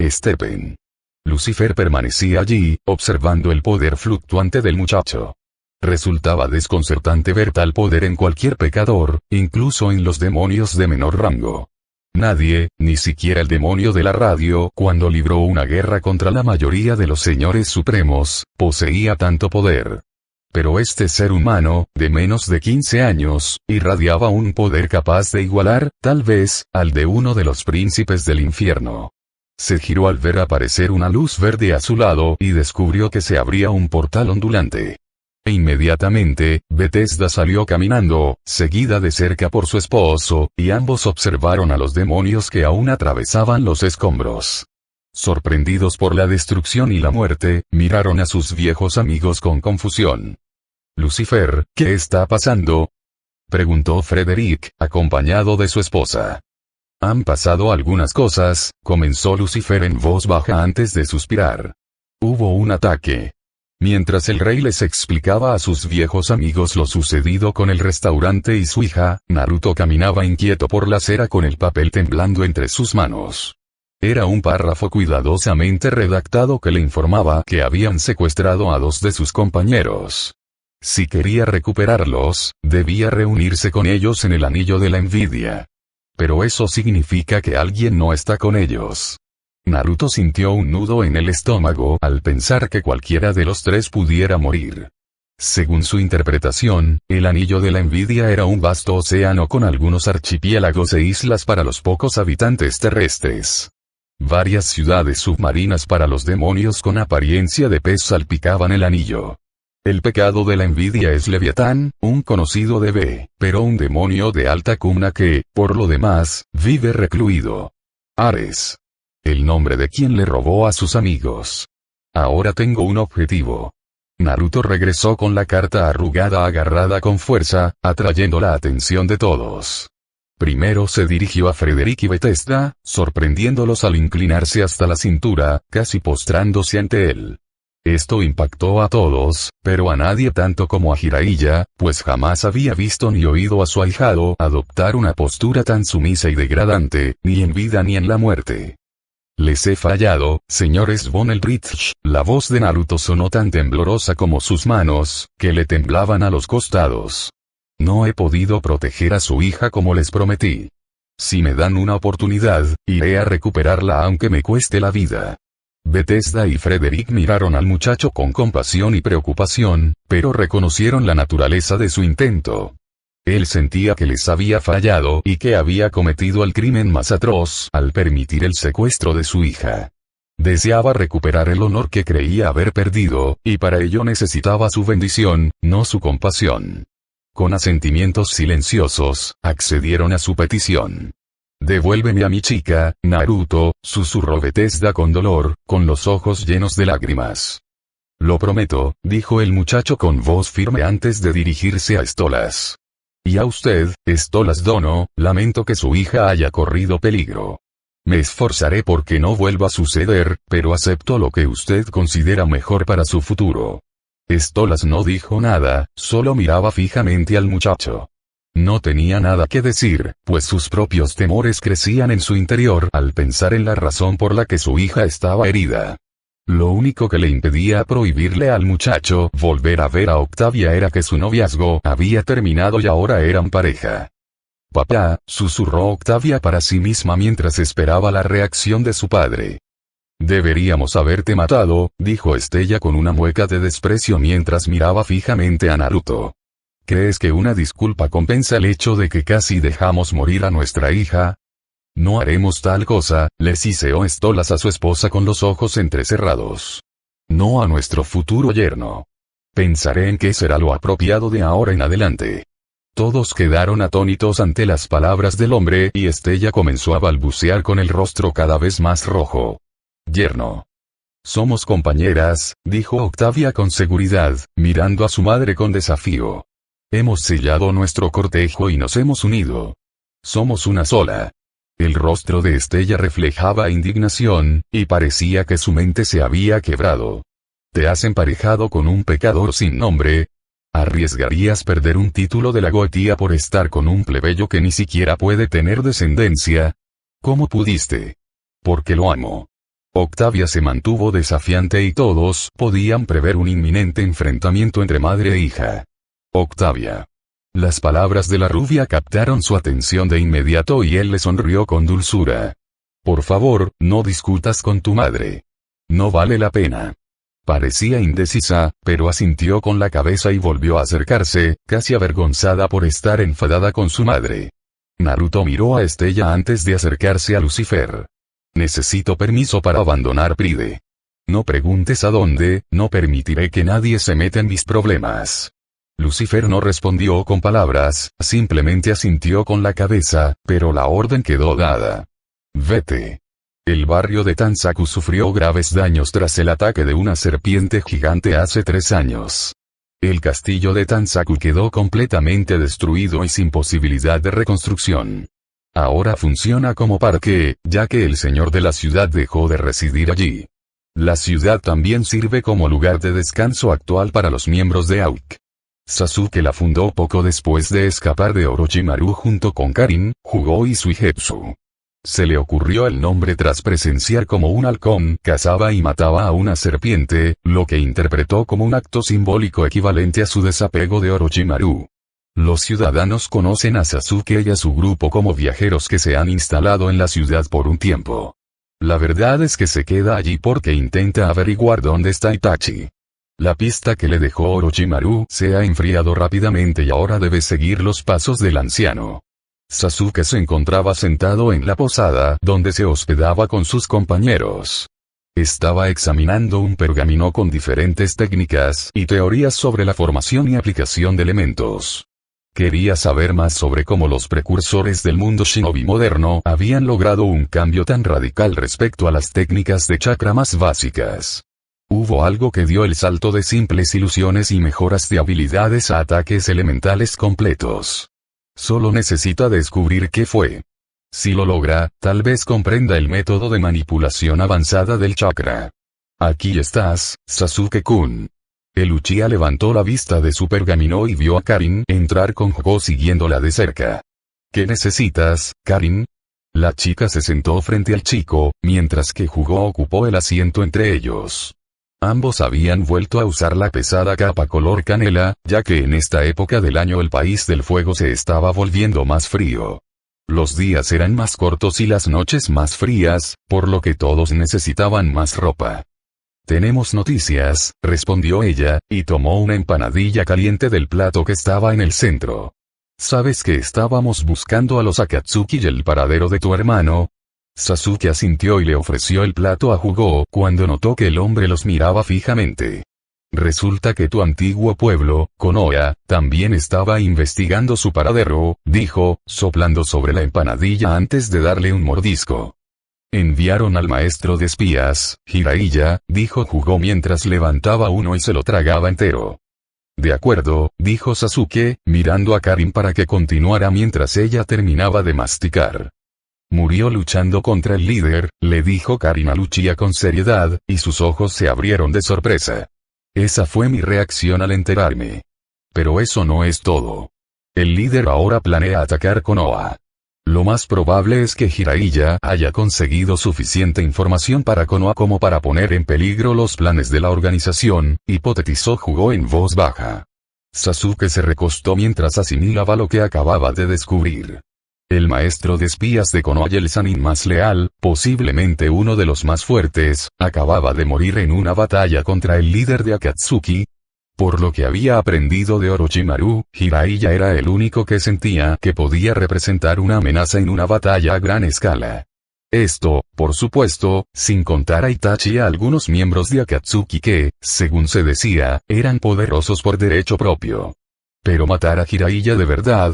Stephen. Lucifer permanecía allí, observando el poder fluctuante del muchacho. Resultaba desconcertante ver tal poder en cualquier pecador, incluso en los demonios de menor rango. Nadie, ni siquiera el demonio de la radio, cuando libró una guerra contra la mayoría de los señores supremos, poseía tanto poder. Pero este ser humano, de menos de 15 años, irradiaba un poder capaz de igualar, tal vez, al de uno de los príncipes del infierno. Se giró al ver aparecer una luz verde a su lado y descubrió que se abría un portal ondulante. E inmediatamente, Bethesda salió caminando, seguida de cerca por su esposo, y ambos observaron a los demonios que aún atravesaban los escombros. Sorprendidos por la destrucción y la muerte, miraron a sus viejos amigos con confusión. «Lucifer, ¿qué está pasando?», preguntó Frederick, acompañado de su esposa. «Han pasado algunas cosas», comenzó Lucifer en voz baja antes de suspirar. «Hubo un ataque». Mientras el rey les explicaba a sus viejos amigos lo sucedido con el restaurante y su hija, Naruto caminaba inquieto por la acera con el papel temblando entre sus manos. Era un párrafo cuidadosamente redactado que le informaba que habían secuestrado a 2 de sus compañeros. Si quería recuperarlos, debía reunirse con ellos en el anillo de la envidia. Pero eso significa que alguien no está con ellos. Naruto sintió un nudo en el estómago al pensar que cualquiera de los 3 pudiera morir. Según su interpretación, el anillo de la envidia era un vasto océano con algunos archipiélagos e islas para los pocos habitantes terrestres. Varias ciudades submarinas para los demonios con apariencia de pez salpicaban el anillo. El pecado de la envidia es Leviatán, un conocido de B, pero un demonio de alta cuna que, por lo demás, vive recluido. Ares. El nombre de quien le robó a sus amigos. Ahora tengo un objetivo. Naruto regresó con la carta arrugada agarrada con fuerza, atrayendo la atención de todos. Primero se dirigió a Frederick y Bethesda, sorprendiéndolos al inclinarse hasta la cintura, casi postrándose ante él. Esto impactó a todos, pero a nadie tanto como a Jiraiya, pues jamás había visto ni oído a su ahijado adoptar una postura tan sumisa y degradante, ni en vida ni en la muerte. «Les he fallado, señores Von Elrich», la voz de Naruto sonó tan temblorosa como sus manos, que le temblaban a los costados. «No he podido proteger a su hija como les prometí. Si me dan una oportunidad, iré a recuperarla aunque me cueste la vida». Bethesda y Frederick miraron al muchacho con compasión y preocupación, pero reconocieron la naturaleza de su intento. Él sentía que les había fallado y que había cometido el crimen más atroz al permitir el secuestro de su hija. Deseaba recuperar el honor que creía haber perdido, y para ello necesitaba su bendición, no su compasión. Con asentimientos silenciosos, accedieron a su petición. «Devuélveme a mi chica, Naruto», susurró Bethesda con dolor, con los ojos llenos de lágrimas. «Lo prometo», dijo el muchacho con voz firme antes de dirigirse a Stolas. «Y a usted, Stolas Dono, lamento que su hija haya corrido peligro. Me esforzaré porque no vuelva a suceder, pero acepto lo que usted considera mejor para su futuro». Stolas no dijo nada, solo miraba fijamente al muchacho. No tenía nada que decir, pues sus propios temores crecían en su interior al pensar en la razón por la que su hija estaba herida. Lo único que le impedía prohibirle al muchacho volver a ver a Octavia era que su noviazgo había terminado y ahora eran pareja. «Papá», susurró Octavia para sí misma mientras esperaba la reacción de su padre. «Deberíamos haberte matado», dijo Estella con una mueca de desprecio mientras miraba fijamente a Naruto. «¿Crees que una disculpa compensa el hecho de que casi dejamos morir a nuestra hija?» «No haremos tal cosa», le siseó Stolas a su esposa con los ojos entrecerrados. «No a nuestro futuro yerno. Pensaré en qué será lo apropiado de ahora en adelante». Todos quedaron atónitos ante las palabras del hombre y Estella comenzó a balbucear con el rostro cada vez más rojo. «Yerno. Somos compañeras», dijo Octavia con seguridad, mirando a su madre con desafío. «Hemos sellado nuestro cortejo y nos hemos unido. Somos una sola». El rostro de Estella reflejaba indignación, y parecía que su mente se había quebrado. «¿Te has emparejado con un pecador sin nombre? ¿Arriesgarías perder un título de la Goetía por estar con un plebeyo que ni siquiera puede tener descendencia? ¿Cómo pudiste?» «Porque lo amo». Octavia se mantuvo desafiante y todos podían prever un inminente enfrentamiento entre madre e hija. Octavia. Las palabras de la rubia captaron su atención de inmediato y él le sonrió con dulzura. Por favor, no discutas con tu madre. No vale la pena. Parecía indecisa, pero asintió con la cabeza y volvió a acercarse, casi avergonzada por estar enfadada con su madre. Naruto miró a Estella antes de acercarse a Lucifer. Necesito permiso para abandonar Pride. No preguntes a dónde, no permitiré que nadie se meta en mis problemas. Lucifer no respondió con palabras, simplemente asintió con la cabeza, pero la orden quedó dada. Vete. El barrio de Tansaku sufrió graves daños tras el ataque de una serpiente gigante hace 3 años. El castillo de Tansaku quedó completamente destruido y sin posibilidad de reconstrucción. Ahora funciona como parque, ya que el señor de la ciudad dejó de residir allí. La ciudad también sirve como lugar de descanso actual para los miembros de AUK. Sasuke la fundó poco después de escapar de Orochimaru junto con Karin, Jugó y Suigetsu. Se le ocurrió el nombre tras presenciar como un halcón cazaba y mataba a una serpiente, lo que interpretó como un acto simbólico equivalente a su desapego de Orochimaru. Los ciudadanos conocen a Sasuke y a su grupo como viajeros que se han instalado en la ciudad por un tiempo. La verdad es que se queda allí porque intenta averiguar dónde está Itachi. La pista que le dejó Orochimaru se ha enfriado rápidamente y ahora debe seguir los pasos del anciano. Sasuke se encontraba sentado en la posada donde se hospedaba con sus compañeros. Estaba examinando un pergamino con diferentes técnicas y teorías sobre la formación y aplicación de elementos. Quería saber más sobre cómo los precursores del mundo shinobi moderno habían logrado un cambio tan radical respecto a las técnicas de chakra más básicas. Hubo algo que dio el salto de simples ilusiones y mejoras de habilidades a ataques elementales completos. Solo necesita descubrir qué fue. Si lo logra, tal vez comprenda el método de manipulación avanzada del chakra. Aquí estás, Sasuke-kun. El Uchiha levantó la vista de su pergamino y vio a Karin entrar con Jugó siguiéndola de cerca. ¿Qué necesitas, Karin? La chica se sentó frente al chico, mientras que Jugó ocupó el asiento entre ellos. Ambos habían vuelto a usar la pesada capa color canela, ya que en esta época del año el país del fuego se estaba volviendo más frío. Los días eran más cortos y las noches más frías, por lo que todos necesitaban más ropa. Tenemos noticias, respondió ella, y tomó una empanadilla caliente del plato que estaba en el centro. ¿Sabes que estábamos buscando a los Akatsuki y el paradero de tu hermano? Sasuke asintió y le ofreció el plato a Jugó cuando notó que el hombre los miraba fijamente. Resulta que tu antiguo pueblo, Konoha, también estaba investigando su paradero, dijo, soplando sobre la empanadilla antes de darle un mordisco. Enviaron al maestro de espías, Jiraiya, dijo Jugó mientras levantaba uno y se lo tragaba entero. De acuerdo, dijo Sasuke, mirando a Karin para que continuara mientras ella terminaba de masticar. Murió luchando contra el líder, le dijo Karin a Uchiha con seriedad, y sus ojos se abrieron de sorpresa. Esa fue mi reacción al enterarme. Pero eso no es todo. El líder ahora planea atacar Konoha. Lo más probable es que Jiraiya haya conseguido suficiente información para Konoha como para poner en peligro los planes de la organización, hipotetizó Jugó en voz baja. Sasuke se recostó mientras asimilaba lo que acababa de descubrir. El maestro de espías de Konoha y el Sannin más leal, posiblemente uno de los más fuertes, acababa de morir en una batalla contra el líder de Akatsuki. Por lo que había aprendido de Orochimaru, Jiraiya era el único que sentía que podía representar una amenaza en una batalla a gran escala. Esto, por supuesto, sin contar a Itachi y a algunos miembros de Akatsuki que, según se decía, eran poderosos por derecho propio. Pero matar a Jiraiya de verdad,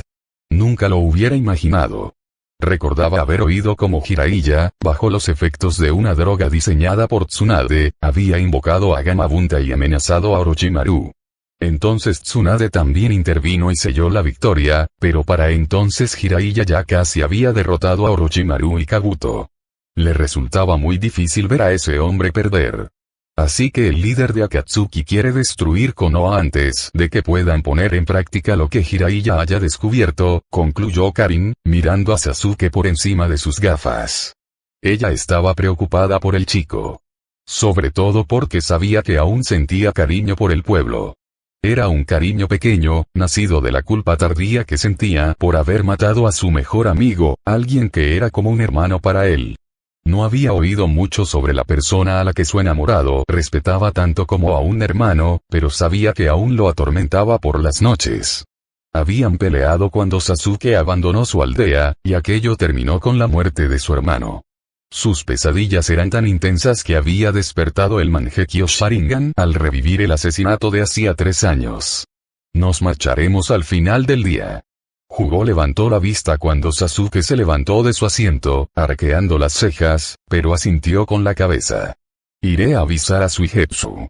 nunca lo hubiera imaginado. Recordaba haber oído cómo Jiraiya, bajo los efectos de una droga diseñada por Tsunade, había invocado a Gamabunta y amenazado a Orochimaru. Entonces Tsunade también intervino y selló la victoria, pero para entonces Jiraiya ya casi había derrotado a Orochimaru y Kabuto. Le resultaba muy difícil ver a ese hombre perder. Así que el líder de Akatsuki quiere destruir Konoha antes de que puedan poner en práctica lo que Jiraiya haya descubierto, concluyó Karin, mirando a Sasuke por encima de sus gafas. Ella estaba preocupada por el chico. Sobre todo porque sabía que aún sentía cariño por el pueblo. Era un cariño pequeño, nacido de la culpa tardía que sentía por haber matado a su mejor amigo, alguien que era como un hermano para él. No había oído mucho sobre la persona a la que su enamorado respetaba tanto como a un hermano, pero sabía que aún lo atormentaba por las noches. Habían peleado cuando Sasuke abandonó su aldea, y aquello terminó con la muerte de su hermano. Sus pesadillas eran tan intensas que había despertado el Mangekyo Sharingan al revivir el asesinato de hacía 3 años. Nos marcharemos al final del día. Jugo levantó la vista cuando Sasuke se levantó de su asiento, arqueando las cejas, pero asintió con la cabeza. Iré a avisar a Suigetsu.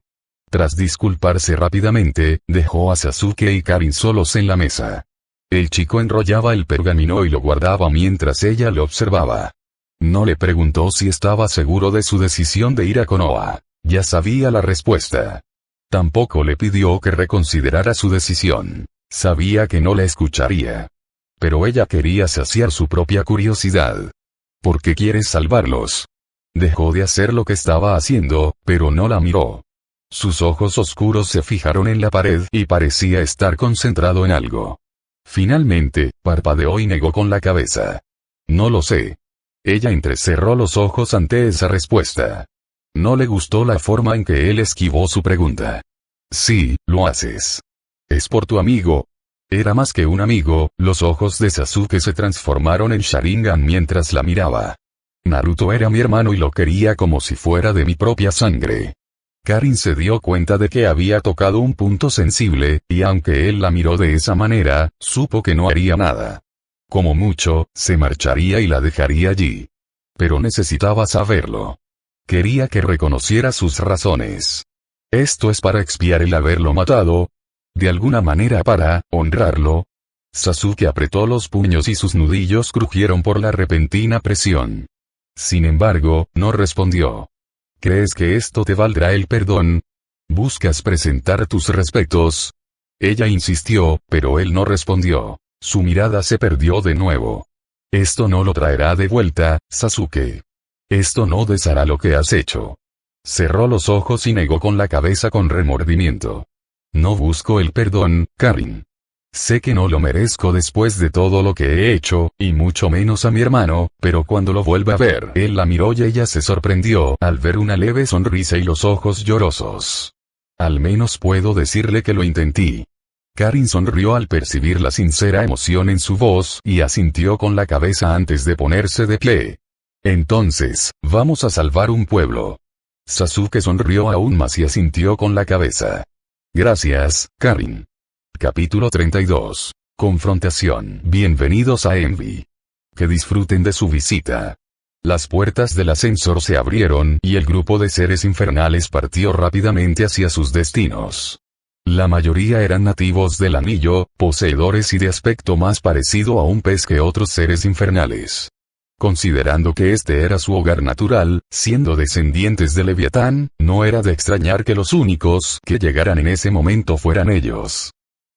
Tras disculparse rápidamente, dejó a Sasuke y Karin solos en la mesa. El chico enrollaba el pergamino y lo guardaba mientras ella lo observaba. No le preguntó si estaba seguro de su decisión de ir a Konoha. Ya sabía la respuesta. Tampoco le pidió que reconsiderara su decisión. Sabía que no le escucharía. Pero ella quería saciar su propia curiosidad. ¿Por qué quieres salvarlos? Dejó de hacer lo que estaba haciendo, pero no la miró. Sus ojos oscuros se fijaron en la pared y parecía estar concentrado en algo. Finalmente, parpadeó y negó con la cabeza. No lo sé. Ella entrecerró los ojos ante esa respuesta. No le gustó la forma en que él esquivó su pregunta. Sí, lo haces. Es por tu amigo. Era más que un amigo, los ojos de Sasuke se transformaron en Sharingan mientras la miraba. Naruto era mi hermano y lo quería como si fuera de mi propia sangre. Karin se dio cuenta de que había tocado un punto sensible, y aunque él la miró de esa manera, supo que no haría nada. Como mucho, se marcharía y la dejaría allí. Pero necesitaba saberlo. Quería que reconociera sus razones. ¿Esto es para expiar el haberlo matado? ¿De alguna manera para honrarlo? Sasuke apretó los puños y sus nudillos crujieron por la repentina presión. Sin embargo, no respondió. ¿Crees que esto te valdrá el perdón? ¿Buscas presentar tus respetos? Ella insistió, pero él no respondió. Su mirada se perdió de nuevo. Esto no lo traerá de vuelta, Sasuke. Esto no deshará lo que has hecho. Cerró los ojos y negó con la cabeza con remordimiento. No busco el perdón, Karin. Sé que no lo merezco después de todo lo que he hecho, y mucho menos a mi hermano, pero cuando lo vuelva a ver, él la miró y ella se sorprendió al ver una leve sonrisa y los ojos llorosos. Al menos puedo decirle que lo intenté. Karin sonrió al percibir la sincera emoción en su voz y asintió con la cabeza antes de ponerse de pie. Entonces, vamos a salvar un pueblo. Sasuke sonrió aún más y asintió con la cabeza. Gracias, Karin. Capítulo 32. Confrontación. Bienvenidos a Envy. Que disfruten de su visita. Las puertas del ascensor se abrieron y el grupo de seres infernales partió rápidamente hacia sus destinos. La mayoría eran nativos del anillo, poseedores y de aspecto más parecido a un pez que otros seres infernales. Considerando que este era su hogar natural, siendo descendientes de Leviatán, no era de extrañar que los únicos que llegaran en ese momento fueran ellos.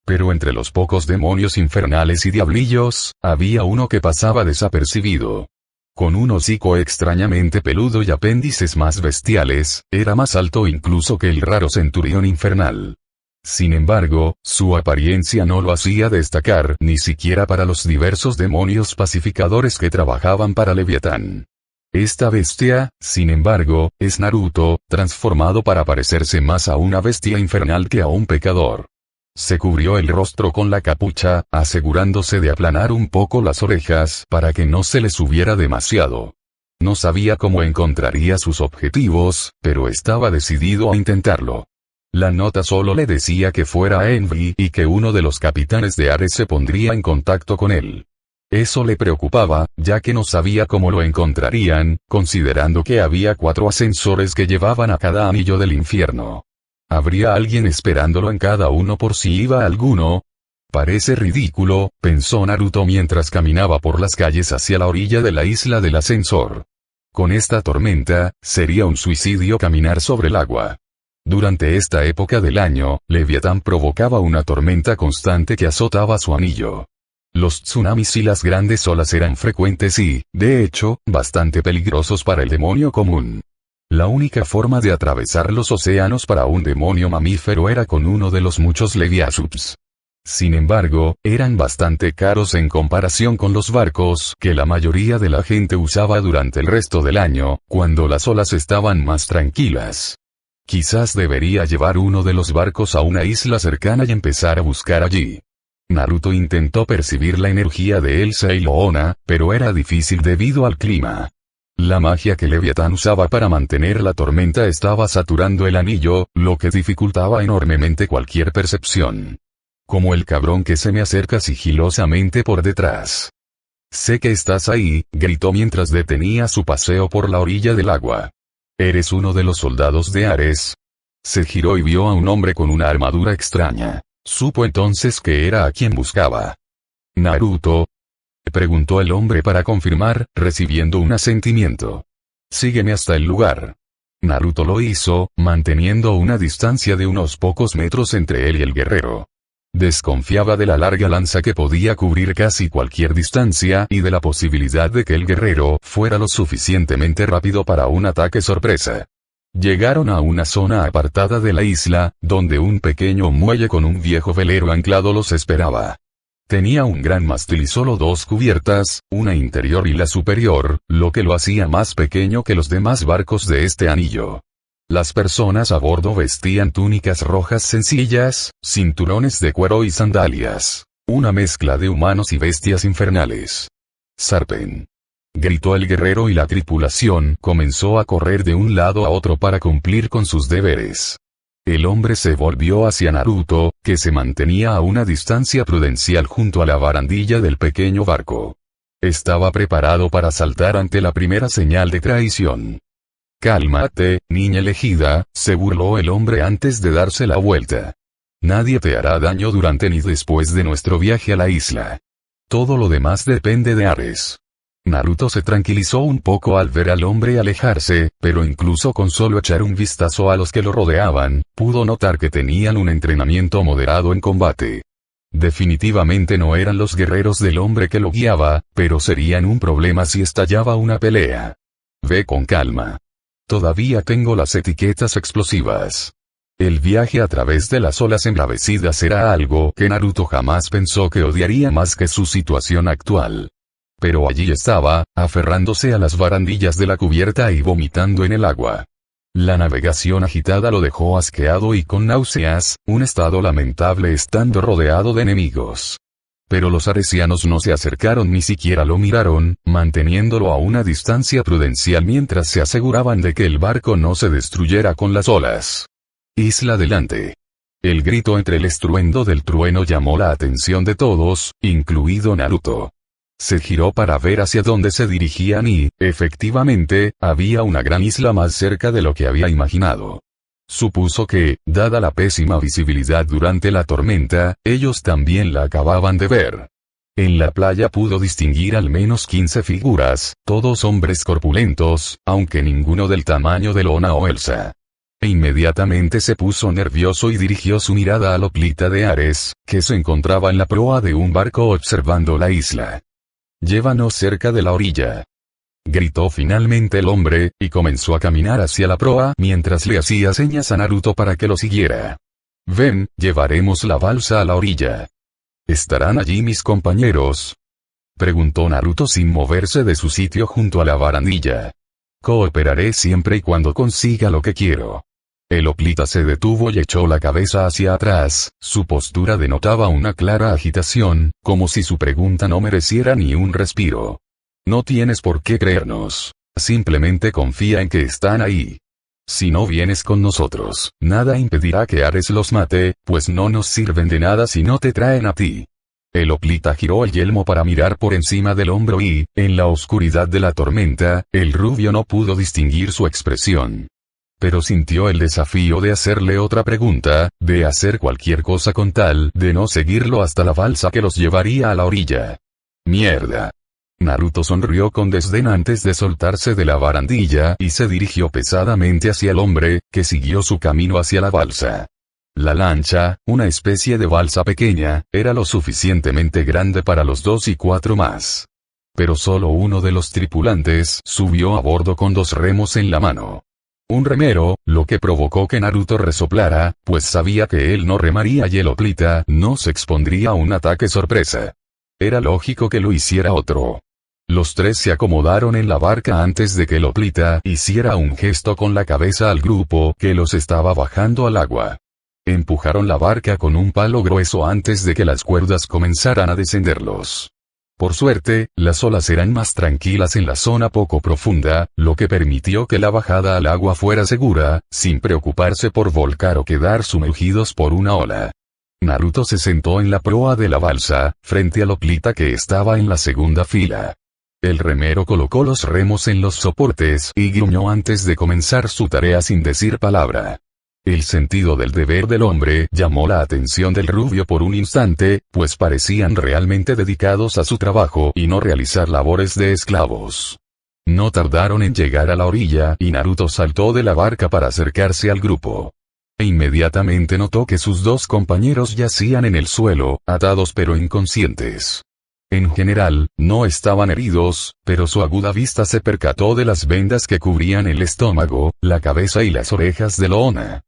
Pero entre los pocos demonios infernales y diablillos, había uno que pasaba desapercibido. Con un hocico extrañamente peludo y apéndices más bestiales, era más alto incluso que el raro centurión infernal. Sin embargo, su apariencia no lo hacía destacar ni siquiera para los diversos demonios pacificadores que trabajaban para Leviatán. Esta bestia, sin embargo, es Naruto, transformado para parecerse más a una bestia infernal que a un pecador. Se cubrió el rostro con la capucha, asegurándose de aplanar un poco las orejas para que no se le subiera demasiado. No sabía cómo encontraría sus objetivos, pero estaba decidido a intentarlo. La nota solo le decía que fuera a Envy y que uno de los capitanes de Ares se pondría en contacto con él. Eso le preocupaba, ya que no sabía cómo lo encontrarían, considerando que había 4 ascensores que llevaban a cada anillo del infierno. ¿Habría alguien esperándolo en cada uno por si iba alguno? Parece ridículo, pensó Naruto mientras caminaba por las calles hacia la orilla de la isla del ascensor. Con esta tormenta, sería un suicidio caminar sobre el agua. Durante esta época del año, Leviatán provocaba una tormenta constante que azotaba su anillo. Los tsunamis y las grandes olas eran frecuentes y, de hecho, bastante peligrosos para el demonio común. La única forma de atravesar los océanos para un demonio mamífero era con uno de los muchos leviathanes. Sin embargo, eran bastante caros en comparación con los barcos que la mayoría de la gente usaba durante el resto del año, cuando las olas estaban más tranquilas. Quizás debería llevar uno de los barcos a una isla cercana y empezar a buscar allí. Naruto intentó percibir la energía de Elsa y Loona, pero era difícil debido al clima. La magia que Leviatán usaba para mantener la tormenta estaba saturando el anillo, lo que dificultaba enormemente cualquier percepción. Como el cabrón que se me acerca sigilosamente por detrás. Sé que estás ahí, gritó mientras detenía su paseo por la orilla del agua. ¿Eres uno de los soldados de Ares? Se giró y vio a un hombre con una armadura extraña. Supo entonces que era a quien buscaba. ¿Naruto? Preguntó el hombre para confirmar, recibiendo un asentimiento. Sígueme hasta el lugar. Naruto lo hizo, manteniendo una distancia de unos pocos metros entre él y el guerrero. Desconfiaba de la larga lanza que podía cubrir casi cualquier distancia y de la posibilidad de que el guerrero fuera lo suficientemente rápido para un ataque sorpresa. Llegaron a una zona apartada de la isla, donde un pequeño muelle con un viejo velero anclado los esperaba. Tenía un gran mástil y solo dos cubiertas, una interior y la superior, lo que lo hacía más pequeño que los demás barcos de este anillo. Las personas a bordo vestían túnicas rojas sencillas, cinturones de cuero y sandalias. Una mezcla de humanos y bestias infernales. ¡Zarpen! Gritó el guerrero y la tripulación comenzó a correr de un lado a otro para cumplir con sus deberes. El hombre se volvió hacia Naruto, que se mantenía a una distancia prudencial junto a la barandilla del pequeño barco. Estaba preparado para saltar ante la primera señal de traición. «Cálmate, niña elegida», se burló el hombre antes de darse la vuelta. «Nadie te hará daño durante ni después de nuestro viaje a la isla. Todo lo demás depende de Ares». Naruto se tranquilizó un poco al ver al hombre alejarse, pero incluso con solo echar un vistazo a los que lo rodeaban, pudo notar que tenían un entrenamiento moderado en combate. Definitivamente no eran los guerreros del hombre que lo guiaba, pero serían un problema si estallaba una pelea. «Ve con calma. Todavía tengo las etiquetas explosivas». El viaje a través de las olas embravecidas era algo que Naruto jamás pensó que odiaría más que su situación actual. Pero allí estaba, aferrándose a las barandillas de la cubierta y vomitando en el agua. La navegación agitada lo dejó asqueado y con náuseas, un estado lamentable estando rodeado de enemigos. Pero los aresianos no se acercaron ni siquiera lo miraron, manteniéndolo a una distancia prudencial mientras se aseguraban de que el barco no se destruyera con las olas. «Isla delante». El grito entre el estruendo del trueno llamó la atención de todos, incluido Naruto. Se giró para ver hacia dónde se dirigían y, efectivamente, había una gran isla más cerca de lo que había imaginado. Supuso que, dada la pésima visibilidad durante la tormenta, ellos también la acababan de ver. En la playa pudo distinguir al menos 15 figuras, todos hombres corpulentos, aunque ninguno del tamaño de Loona o Elsa. E inmediatamente se puso nervioso y dirigió su mirada al hoplita de Ares, que se encontraba en la proa de un barco observando la isla. «Llévanos cerca de la orilla», gritó finalmente el hombre, y comenzó a caminar hacia la proa mientras le hacía señas a Naruto para que lo siguiera. «Ven, llevaremos la balsa a la orilla». «¿Estarán allí mis compañeros?», preguntó Naruto sin moverse de su sitio junto a la barandilla. «Cooperaré siempre y cuando consiga lo que quiero». El hoplita se detuvo y echó la cabeza hacia atrás, su postura denotaba una clara agitación, como si su pregunta no mereciera ni un respiro. «No tienes por qué creernos. Simplemente confía en que están ahí. Si no vienes con nosotros, nada impedirá que Ares los mate, pues no nos sirven de nada si no te traen a ti». El hoplita giró el yelmo para mirar por encima del hombro y, en la oscuridad de la tormenta, el rubio no pudo distinguir su expresión. Pero sintió el desafío de hacerle otra pregunta, de hacer cualquier cosa con tal de no seguirlo hasta la balsa que los llevaría a la orilla. «Mierda». Naruto sonrió con desdén antes de soltarse de la barandilla y se dirigió pesadamente hacia el hombre, que siguió su camino hacia la balsa. La lancha, una especie de balsa pequeña, era lo suficientemente grande para los 2 y 4 más. Pero solo uno de los tripulantes subió a bordo con 2 remos en la mano. Un remero, lo que provocó que Naruto resoplara, pues sabía que él no remaría y el hoplita no se expondría a un ataque sorpresa. Era lógico que lo hiciera otro. Los 3 se acomodaron en la barca antes de que el hoplita hiciera un gesto con la cabeza al grupo que los estaba bajando al agua. Empujaron la barca con un palo grueso antes de que las cuerdas comenzaran a descenderlos. Por suerte, las olas eran más tranquilas en la zona poco profunda, lo que permitió que la bajada al agua fuera segura, sin preocuparse por volcar o quedar sumergidos por una ola. Naruto se sentó en la proa de la balsa, frente al hoplita que estaba en la segunda fila. El remero colocó los remos en los soportes y gruñó antes de comenzar su tarea sin decir palabra. El sentido del deber del hombre llamó la atención del rubio por un instante, pues parecían realmente dedicados a su trabajo y no realizar labores de esclavos. No tardaron en llegar a la orilla y Naruto saltó de la barca para acercarse al grupo. E inmediatamente notó que sus 2 compañeros yacían en el suelo, atados pero inconscientes. En general, no estaban heridos, pero su aguda vista se percató de las vendas que cubrían el estómago, la cabeza y las orejas de Loona.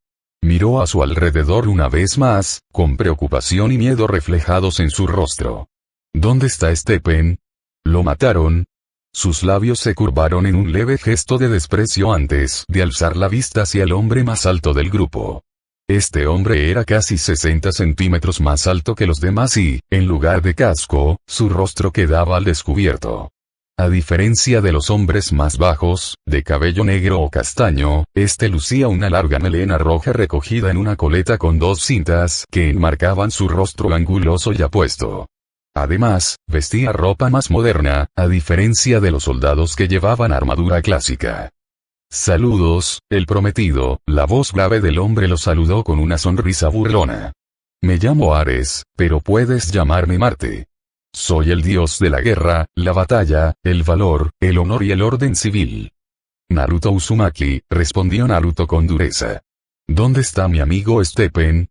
Miró a su alrededor una vez más, con preocupación y miedo reflejados en su rostro. ¿Dónde está Stephen? ¿Lo mataron? Sus labios se curvaron en un leve gesto de desprecio antes de alzar la vista hacia el hombre más alto del grupo. Este hombre era casi 60 centímetros más alto que los demás y, en lugar de casco, su rostro quedaba al descubierto. A diferencia de los hombres más bajos, de cabello negro o castaño, este lucía una larga melena roja recogida en una coleta con 2 cintas que enmarcaban su rostro anguloso y apuesto. Además, vestía ropa más moderna, a diferencia de los soldados que llevaban armadura clásica. Saludos, el prometido, la voz grave del hombre lo saludó con una sonrisa burlona. Me llamo Ares, pero puedes llamarme Marte. Soy el dios de la guerra, la batalla, el valor, el honor y el orden civil. Naruto Uzumaki, respondió Naruto con dureza. ¿Dónde está mi amigo Stephen?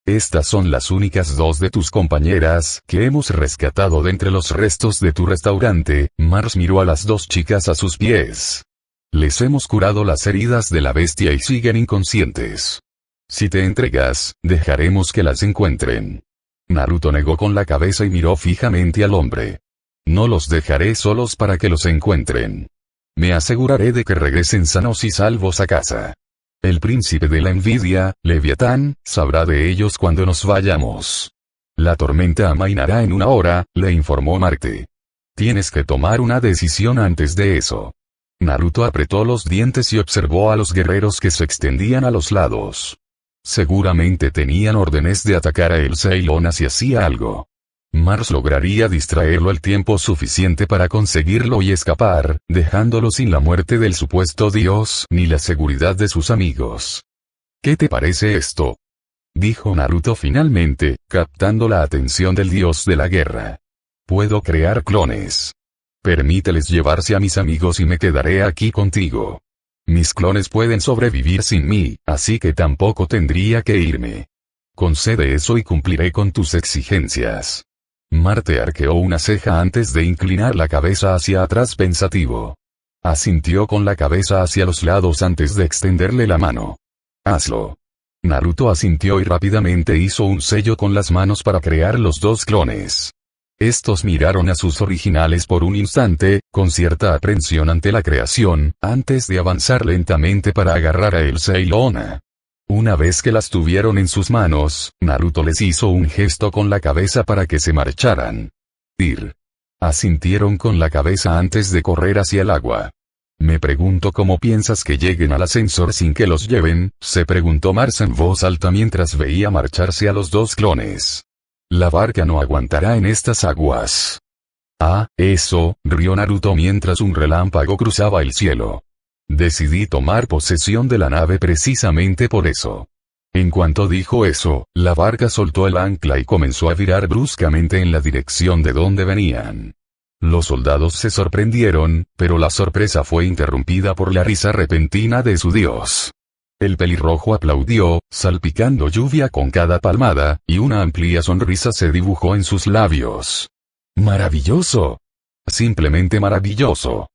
Estas son las únicas 2 de tus compañeras que hemos rescatado de entre los restos de tu restaurante. Mars miró a las 2 chicas a sus pies. Les hemos curado las heridas de la bestia y siguen inconscientes. Si te entregas, dejaremos que las encuentren. Naruto negó con la cabeza y miró fijamente al hombre. No los dejaré solos para que los encuentren. Me aseguraré de que regresen sanos y salvos a casa. El príncipe de la envidia, Leviatán, sabrá de ellos cuando nos vayamos. La tormenta amainará en 1 hora, le informó Marte. Tienes que tomar una decisión antes de eso. Naruto apretó los dientes y observó a los guerreros que se extendían a los lados. Seguramente tenían órdenes de atacar a Elsa y Loona si hacía algo. Mars lograría distraerlo el tiempo suficiente para conseguirlo y escapar, dejándolo sin la muerte del supuesto dios ni la seguridad de sus amigos. ¿Qué te parece esto? Dijo Naruto finalmente, captando la atención del dios de la guerra. Puedo crear clones. Permíteles llevarse a mis amigos y me quedaré aquí contigo. Mis clones pueden sobrevivir sin mí, así que tampoco tendría que irme. Concede eso y cumpliré con tus exigencias. Marte arqueó una ceja antes de inclinar la cabeza hacia atrás pensativo. Asintió con la cabeza hacia los lados antes de extenderle la mano. Hazlo. Naruto asintió y rápidamente hizo un sello con las manos para crear los 2 clones. Estos miraron a sus originales por un instante, con cierta aprensión ante la creación, antes de avanzar lentamente para agarrar a Elsa y Loona. Una vez que las tuvieron en sus manos, Naruto les hizo un gesto con la cabeza para que se marcharan. Ir. Asintieron con la cabeza antes de correr hacia el agua. Me pregunto cómo piensas que lleguen al ascensor sin que los lleven, se preguntó Mars en voz alta mientras veía marcharse a los 2 clones. La barca no aguantará en estas aguas. Ah, eso, rió Naruto mientras un relámpago cruzaba el cielo. Decidí tomar posesión de la nave precisamente por eso. En cuanto dijo eso, la barca soltó el ancla y comenzó a virar bruscamente en la dirección de donde venían. Los soldados se sorprendieron, pero la sorpresa fue interrumpida por la risa repentina de su dios. El pelirrojo aplaudió, salpicando lluvia con cada palmada, y una amplia sonrisa se dibujó en sus labios. ¡Maravilloso! Simplemente maravilloso.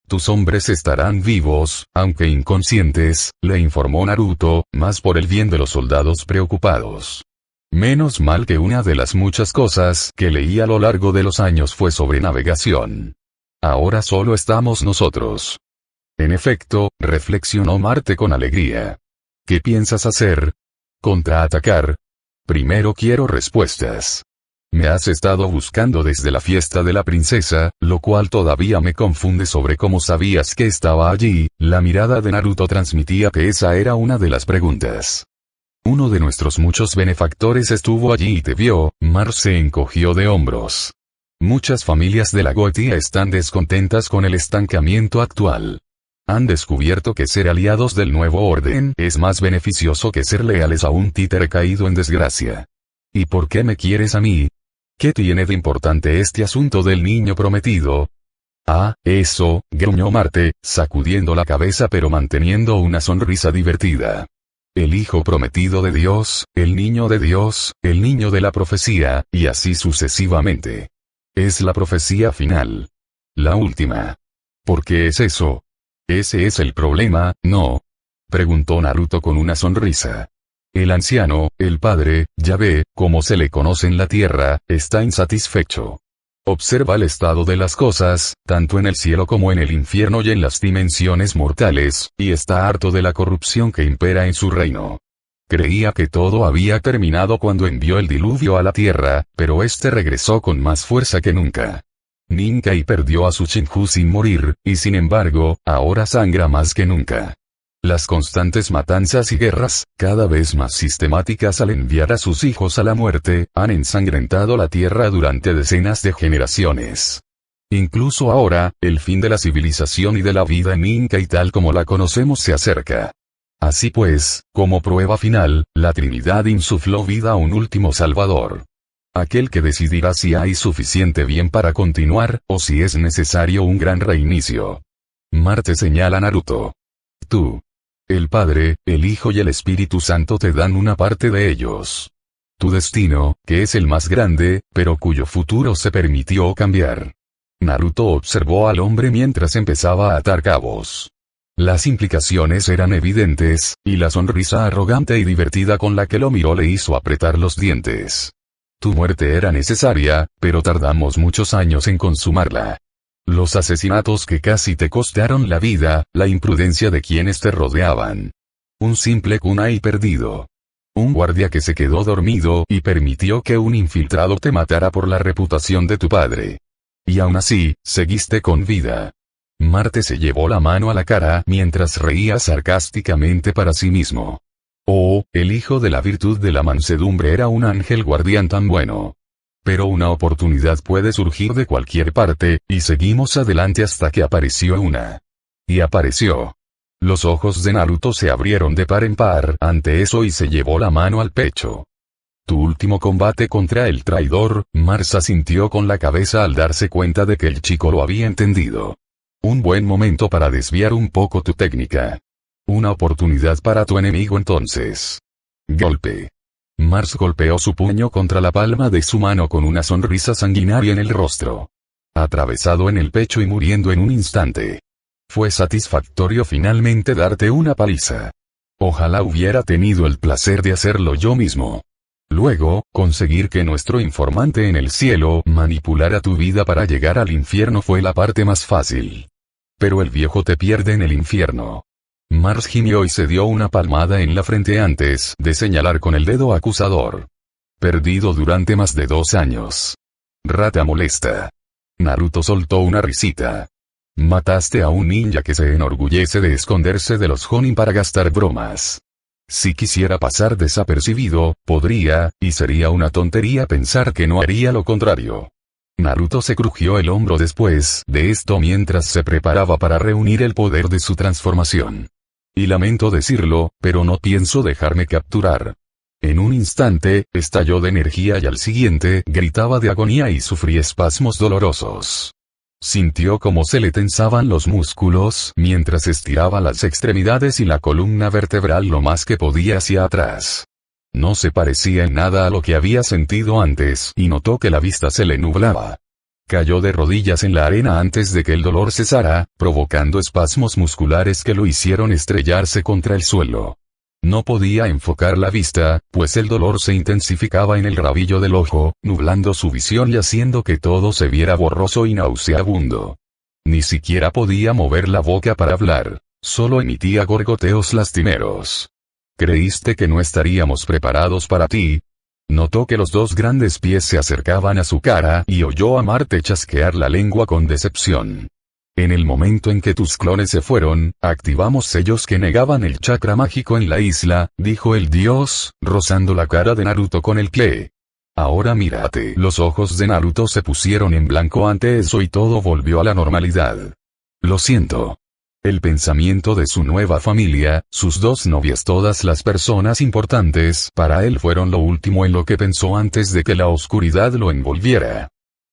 Tus hombres estarán vivos, aunque inconscientes, le informó Naruto, más por el bien de los soldados preocupados. Menos mal que una de las muchas cosas que leí a lo largo de los años fue sobre navegación. Ahora solo estamos nosotros. En efecto, reflexionó Marte con alegría. ¿Qué piensas hacer? ¿Contraatacar? Primero quiero respuestas. Me has estado buscando desde la fiesta de la princesa, lo cual todavía me confunde sobre cómo sabías que estaba allí. La mirada de Naruto transmitía que esa era una de las preguntas. Uno de nuestros muchos benefactores estuvo allí y te vio. Mars se encogió de hombros. Muchas familias de la Goetía están descontentas con el estancamiento actual. Han descubierto que ser aliados del nuevo orden es más beneficioso que ser leales a un títere caído en desgracia. ¿Y por qué me quieres a mí? ¿Qué tiene de importante este asunto del niño prometido? Ah, eso, gruñó Marte, sacudiendo la cabeza pero manteniendo una sonrisa divertida. El hijo prometido de Dios, el niño de Dios, el niño de la profecía, y así sucesivamente. Es la profecía final. La última. ¿Por qué es eso? ¿Ese es el problema, no? Preguntó Naruto con una sonrisa. El anciano, el padre, Yahvé, como se le conoce en la tierra, está insatisfecho. Observa el estado de las cosas, tanto en el cielo como en el infierno y en las dimensiones mortales, y está harto de la corrupción que impera en su reino. Creía que todo había terminado cuando envió el diluvio a la tierra, pero este regresó con más fuerza que nunca. Ninkai perdió a su Shinju sin morir, y sin embargo, ahora sangra más que nunca. Las constantes matanzas y guerras, cada vez más sistemáticas al enviar a sus hijos a la muerte, han ensangrentado la tierra durante decenas de generaciones. Incluso ahora, el fin de la civilización y de la vida en Ninkai tal como la conocemos se acerca. Así pues, como prueba final, la Trinidad insufló vida a un último Salvador. Aquel que decidirá si hay suficiente bien para continuar, o si es necesario un gran reinicio. Marte señala a Naruto. Tú. El Padre, el Hijo y el Espíritu Santo te dan una parte de ellos. Tu destino, que es el más grande, pero cuyo futuro se permitió cambiar. Naruto observó al hombre mientras empezaba a atar cabos. Las implicaciones eran evidentes, y la sonrisa arrogante y divertida con la que lo miró le hizo apretar los dientes. Tu muerte era necesaria, pero tardamos muchos años en consumarla. Los asesinatos que casi te costaron la vida, la imprudencia de quienes te rodeaban. Un simple kunai perdido. Un guardia que se quedó dormido y permitió que un infiltrado te matara por la reputación de tu padre. Y aún así, seguiste con vida. Marte se llevó la mano a la cara mientras reía sarcásticamente para sí mismo. Oh, el hijo de la virtud de la mansedumbre era un ángel guardián tan bueno. Pero una oportunidad puede surgir de cualquier parte, y seguimos adelante hasta que apareció una. Y apareció. Los ojos de Naruto se abrieron de par en par ante eso y se llevó la mano al pecho. Tu último combate contra el traidor, Mars asintió con la cabeza al darse cuenta de que el chico lo había entendido. Un buen momento para desviar un poco tu técnica. Una oportunidad para tu enemigo entonces. Golpe. Mars golpeó su puño contra la palma de su mano con una sonrisa sanguinaria en el rostro. Atravesado en el pecho y muriendo en un instante. Fue satisfactorio finalmente darte una paliza. Ojalá hubiera tenido el placer de hacerlo yo mismo. Luego, conseguir que nuestro informante en el cielo manipulara tu vida para llegar al infierno fue la parte más fácil. Pero el viejo te pierde en el infierno. Mars gimió y se dio una palmada en la frente antes de señalar con el dedo acusador. Perdido durante más de 2 años. Rata molesta. Naruto soltó una risita. Mataste a un ninja que se enorgullece de esconderse de los Jonin para gastar bromas. Si quisiera pasar desapercibido, podría, y sería una tontería pensar que no haría lo contrario. Naruto se crujió el hombro después de esto mientras se preparaba para reunir el poder de su transformación. Y lamento decirlo, pero no pienso dejarme capturar. En un instante, estalló de energía y al siguiente, gritaba de agonía y sufrí espasmos dolorosos. Sintió cómo se le tensaban los músculos mientras estiraba las extremidades y la columna vertebral lo más que podía hacia atrás. No se parecía en nada a lo que había sentido antes y notó que la vista se le nublaba. Cayó de rodillas en la arena antes de que el dolor cesara, provocando espasmos musculares que lo hicieron estrellarse contra el suelo. No podía enfocar la vista, pues el dolor se intensificaba en el rabillo del ojo, nublando su visión y haciendo que todo se viera borroso y nauseabundo. Ni siquiera podía mover la boca para hablar, solo emitía gorgoteos lastimeros. ¿Creíste que no estaríamos preparados para ti? Notó que los dos grandes pies se acercaban a su cara y oyó a Marte chasquear la lengua con decepción. En el momento en que tus clones se fueron, activamos sellos que negaban el chakra mágico en la isla, dijo el dios, rozando la cara de Naruto con el pie. Ahora mírate. Los ojos de Naruto se pusieron en blanco ante eso y todo volvió a la normalidad. Lo siento. El pensamiento de su nueva familia, sus dos novias, todas las personas importantes para él fueron lo último en lo que pensó antes de que la oscuridad lo envolviera.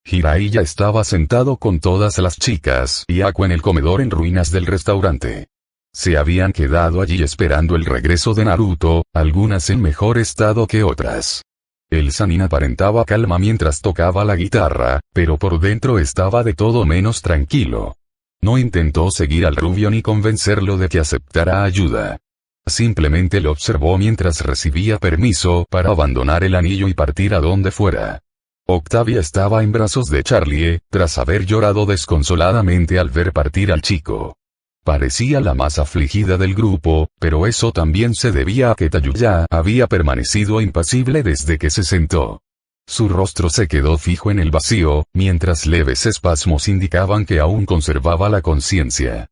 Jiraiya estaba sentado con todas las chicas y Aku en el comedor en ruinas del restaurante. Se habían quedado allí esperando el regreso de Naruto, algunas en mejor estado que otras. El Sannin aparentaba calma mientras tocaba la guitarra, pero por dentro estaba de todo menos tranquilo. No intentó seguir al rubio ni convencerlo de que aceptara ayuda. Simplemente lo observó mientras recibía permiso para abandonar el anillo y partir a donde fuera. Octavia estaba en brazos de Charlie, tras haber llorado desconsoladamente al ver partir al chico. Parecía la más afligida del grupo, pero eso también se debía a que Tayuya había permanecido impasible desde que se sentó. Su rostro se quedó fijo en el vacío, mientras leves espasmos indicaban que aún conservaba la conciencia.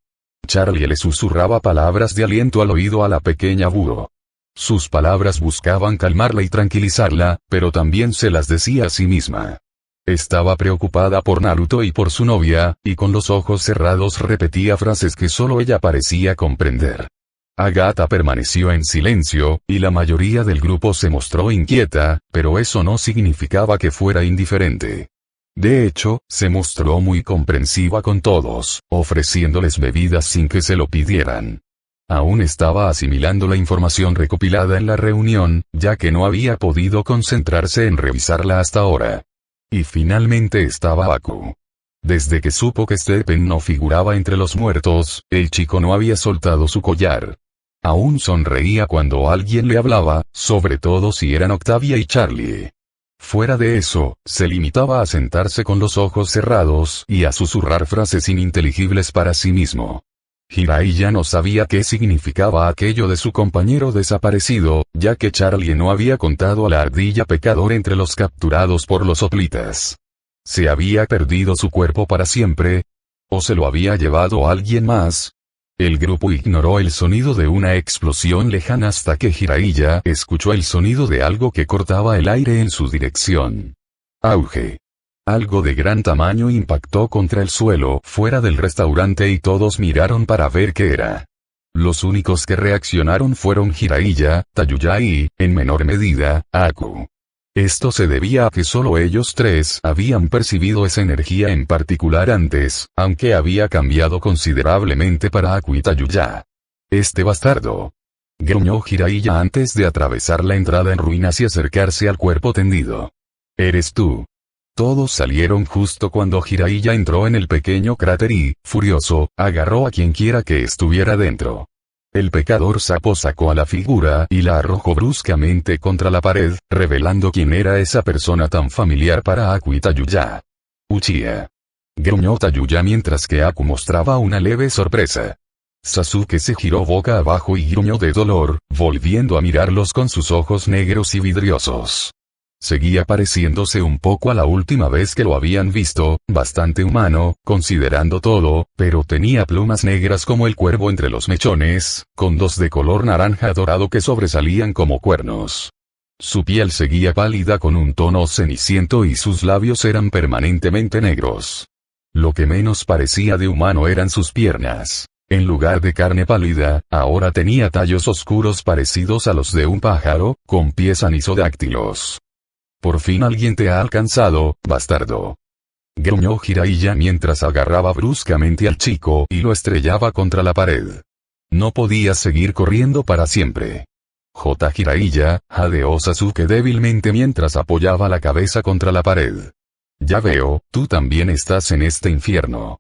Charlie le susurraba palabras de aliento al oído a la pequeña búho. Sus palabras buscaban calmarla y tranquilizarla, pero también se las decía a sí misma. Estaba preocupada por Naruto y por su novia, y con los ojos cerrados repetía frases que solo ella parecía comprender. Agatha permaneció en silencio, y la mayoría del grupo se mostró inquieta, pero eso no significaba que fuera indiferente. De hecho, se mostró muy comprensiva con todos, ofreciéndoles bebidas sin que se lo pidieran. Aún estaba asimilando la información recopilada en la reunión, ya que no había podido concentrarse en revisarla hasta ahora. Y finalmente estaba Aku. Desde que supo que Stephen no figuraba entre los muertos, el chico no había soltado su collar. Aún sonreía cuando alguien le hablaba, sobre todo si eran Octavia y Charlie. Fuera de eso, se limitaba a sentarse con los ojos cerrados y a susurrar frases ininteligibles para sí mismo. Jiraiya no sabía qué significaba aquello de su compañero desaparecido, ya que Charlie no había contado a la ardilla pecador entre los capturados por los hoplitas. ¿Se había perdido su cuerpo para siempre? ¿O se lo había llevado alguien más? El grupo ignoró el sonido de una explosión lejana hasta que Jiraiya escuchó el sonido de algo que cortaba el aire en su dirección. Auge. Algo de gran tamaño impactó contra el suelo fuera del restaurante y todos miraron para ver qué era. Los únicos que reaccionaron fueron Jiraiya, Tayuya y, en menor medida, Aku. Esto se debía a que solo ellos tres habían percibido esa energía en particular antes, aunque había cambiado considerablemente para Aku y Tayuya. Este bastardo. Gruñó Jiraiya antes de atravesar la entrada en ruinas y acercarse al cuerpo tendido. ¿Eres tú? Todos salieron justo cuando Jiraiya entró en el pequeño cráter y, furioso, agarró a quienquiera que estuviera dentro. El pecador sapo sacó a la figura y la arrojó bruscamente contra la pared, revelando quién era esa persona tan familiar para Aku y Tayuya. Uchiha. Gruñó Tayuya mientras que Aku mostraba una leve sorpresa. Sasuke se giró boca abajo y gruñó de dolor, volviendo a mirarlos con sus ojos negros y vidriosos. Seguía pareciéndose un poco a la última vez que lo habían visto, bastante humano, considerando todo, pero tenía plumas negras como el cuervo entre los mechones, con dos de color naranja dorado que sobresalían como cuernos. Su piel seguía pálida con un tono ceniciento y sus labios eran permanentemente negros. Lo que menos parecía de humano eran sus piernas. En lugar de carne pálida, ahora tenía tallos oscuros parecidos a los de un pájaro, con pies anisodáctilos. Por fin alguien te ha alcanzado, bastardo. gruñó Jiraiya mientras agarraba bruscamente al chico y lo estrellaba contra la pared. No podía seguir corriendo para siempre. Jiraiya, jadeó Sasuke débilmente mientras apoyaba la cabeza contra la pared. Ya veo, tú también estás en este infierno.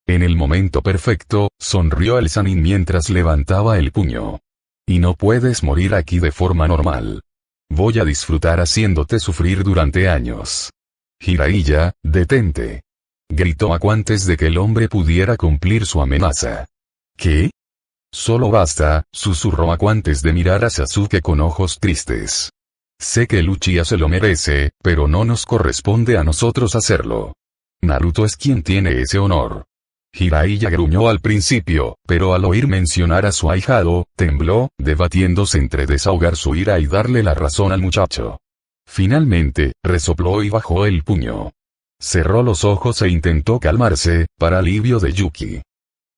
En el momento perfecto, sonrió el Sannin mientras levantaba el puño. Y no puedes morir aquí de forma normal. Voy a disfrutar haciéndote sufrir durante años. Jiraiya, detente. Gritó Aku antes de que el hombre pudiera cumplir su amenaza. ¿Qué? Solo basta, susurró Aku antes de mirar a Sasuke con ojos tristes. Sé que el Uchiha se lo merece, pero no nos corresponde a nosotros hacerlo. Naruto es quien tiene ese honor. Jiraiya gruñó al principio, pero al oír mencionar a su ahijado, tembló, debatiéndose entre desahogar su ira y darle la razón al muchacho. Finalmente, resopló y bajó el puño. Cerró los ojos e intentó calmarse, para alivio de Yuki.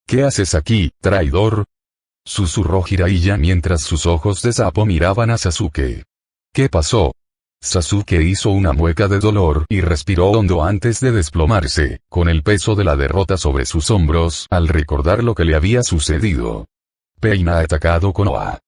¿Qué haces aquí, traidor? Susurró Jiraiya mientras sus ojos de sapo miraban a Sasuke. ¿Qué pasó? Sasuke hizo una mueca de dolor y respiró hondo antes de desplomarse, con el peso de la derrota sobre sus hombros, al recordar lo que le había sucedido. Pain ha atacado Konoha.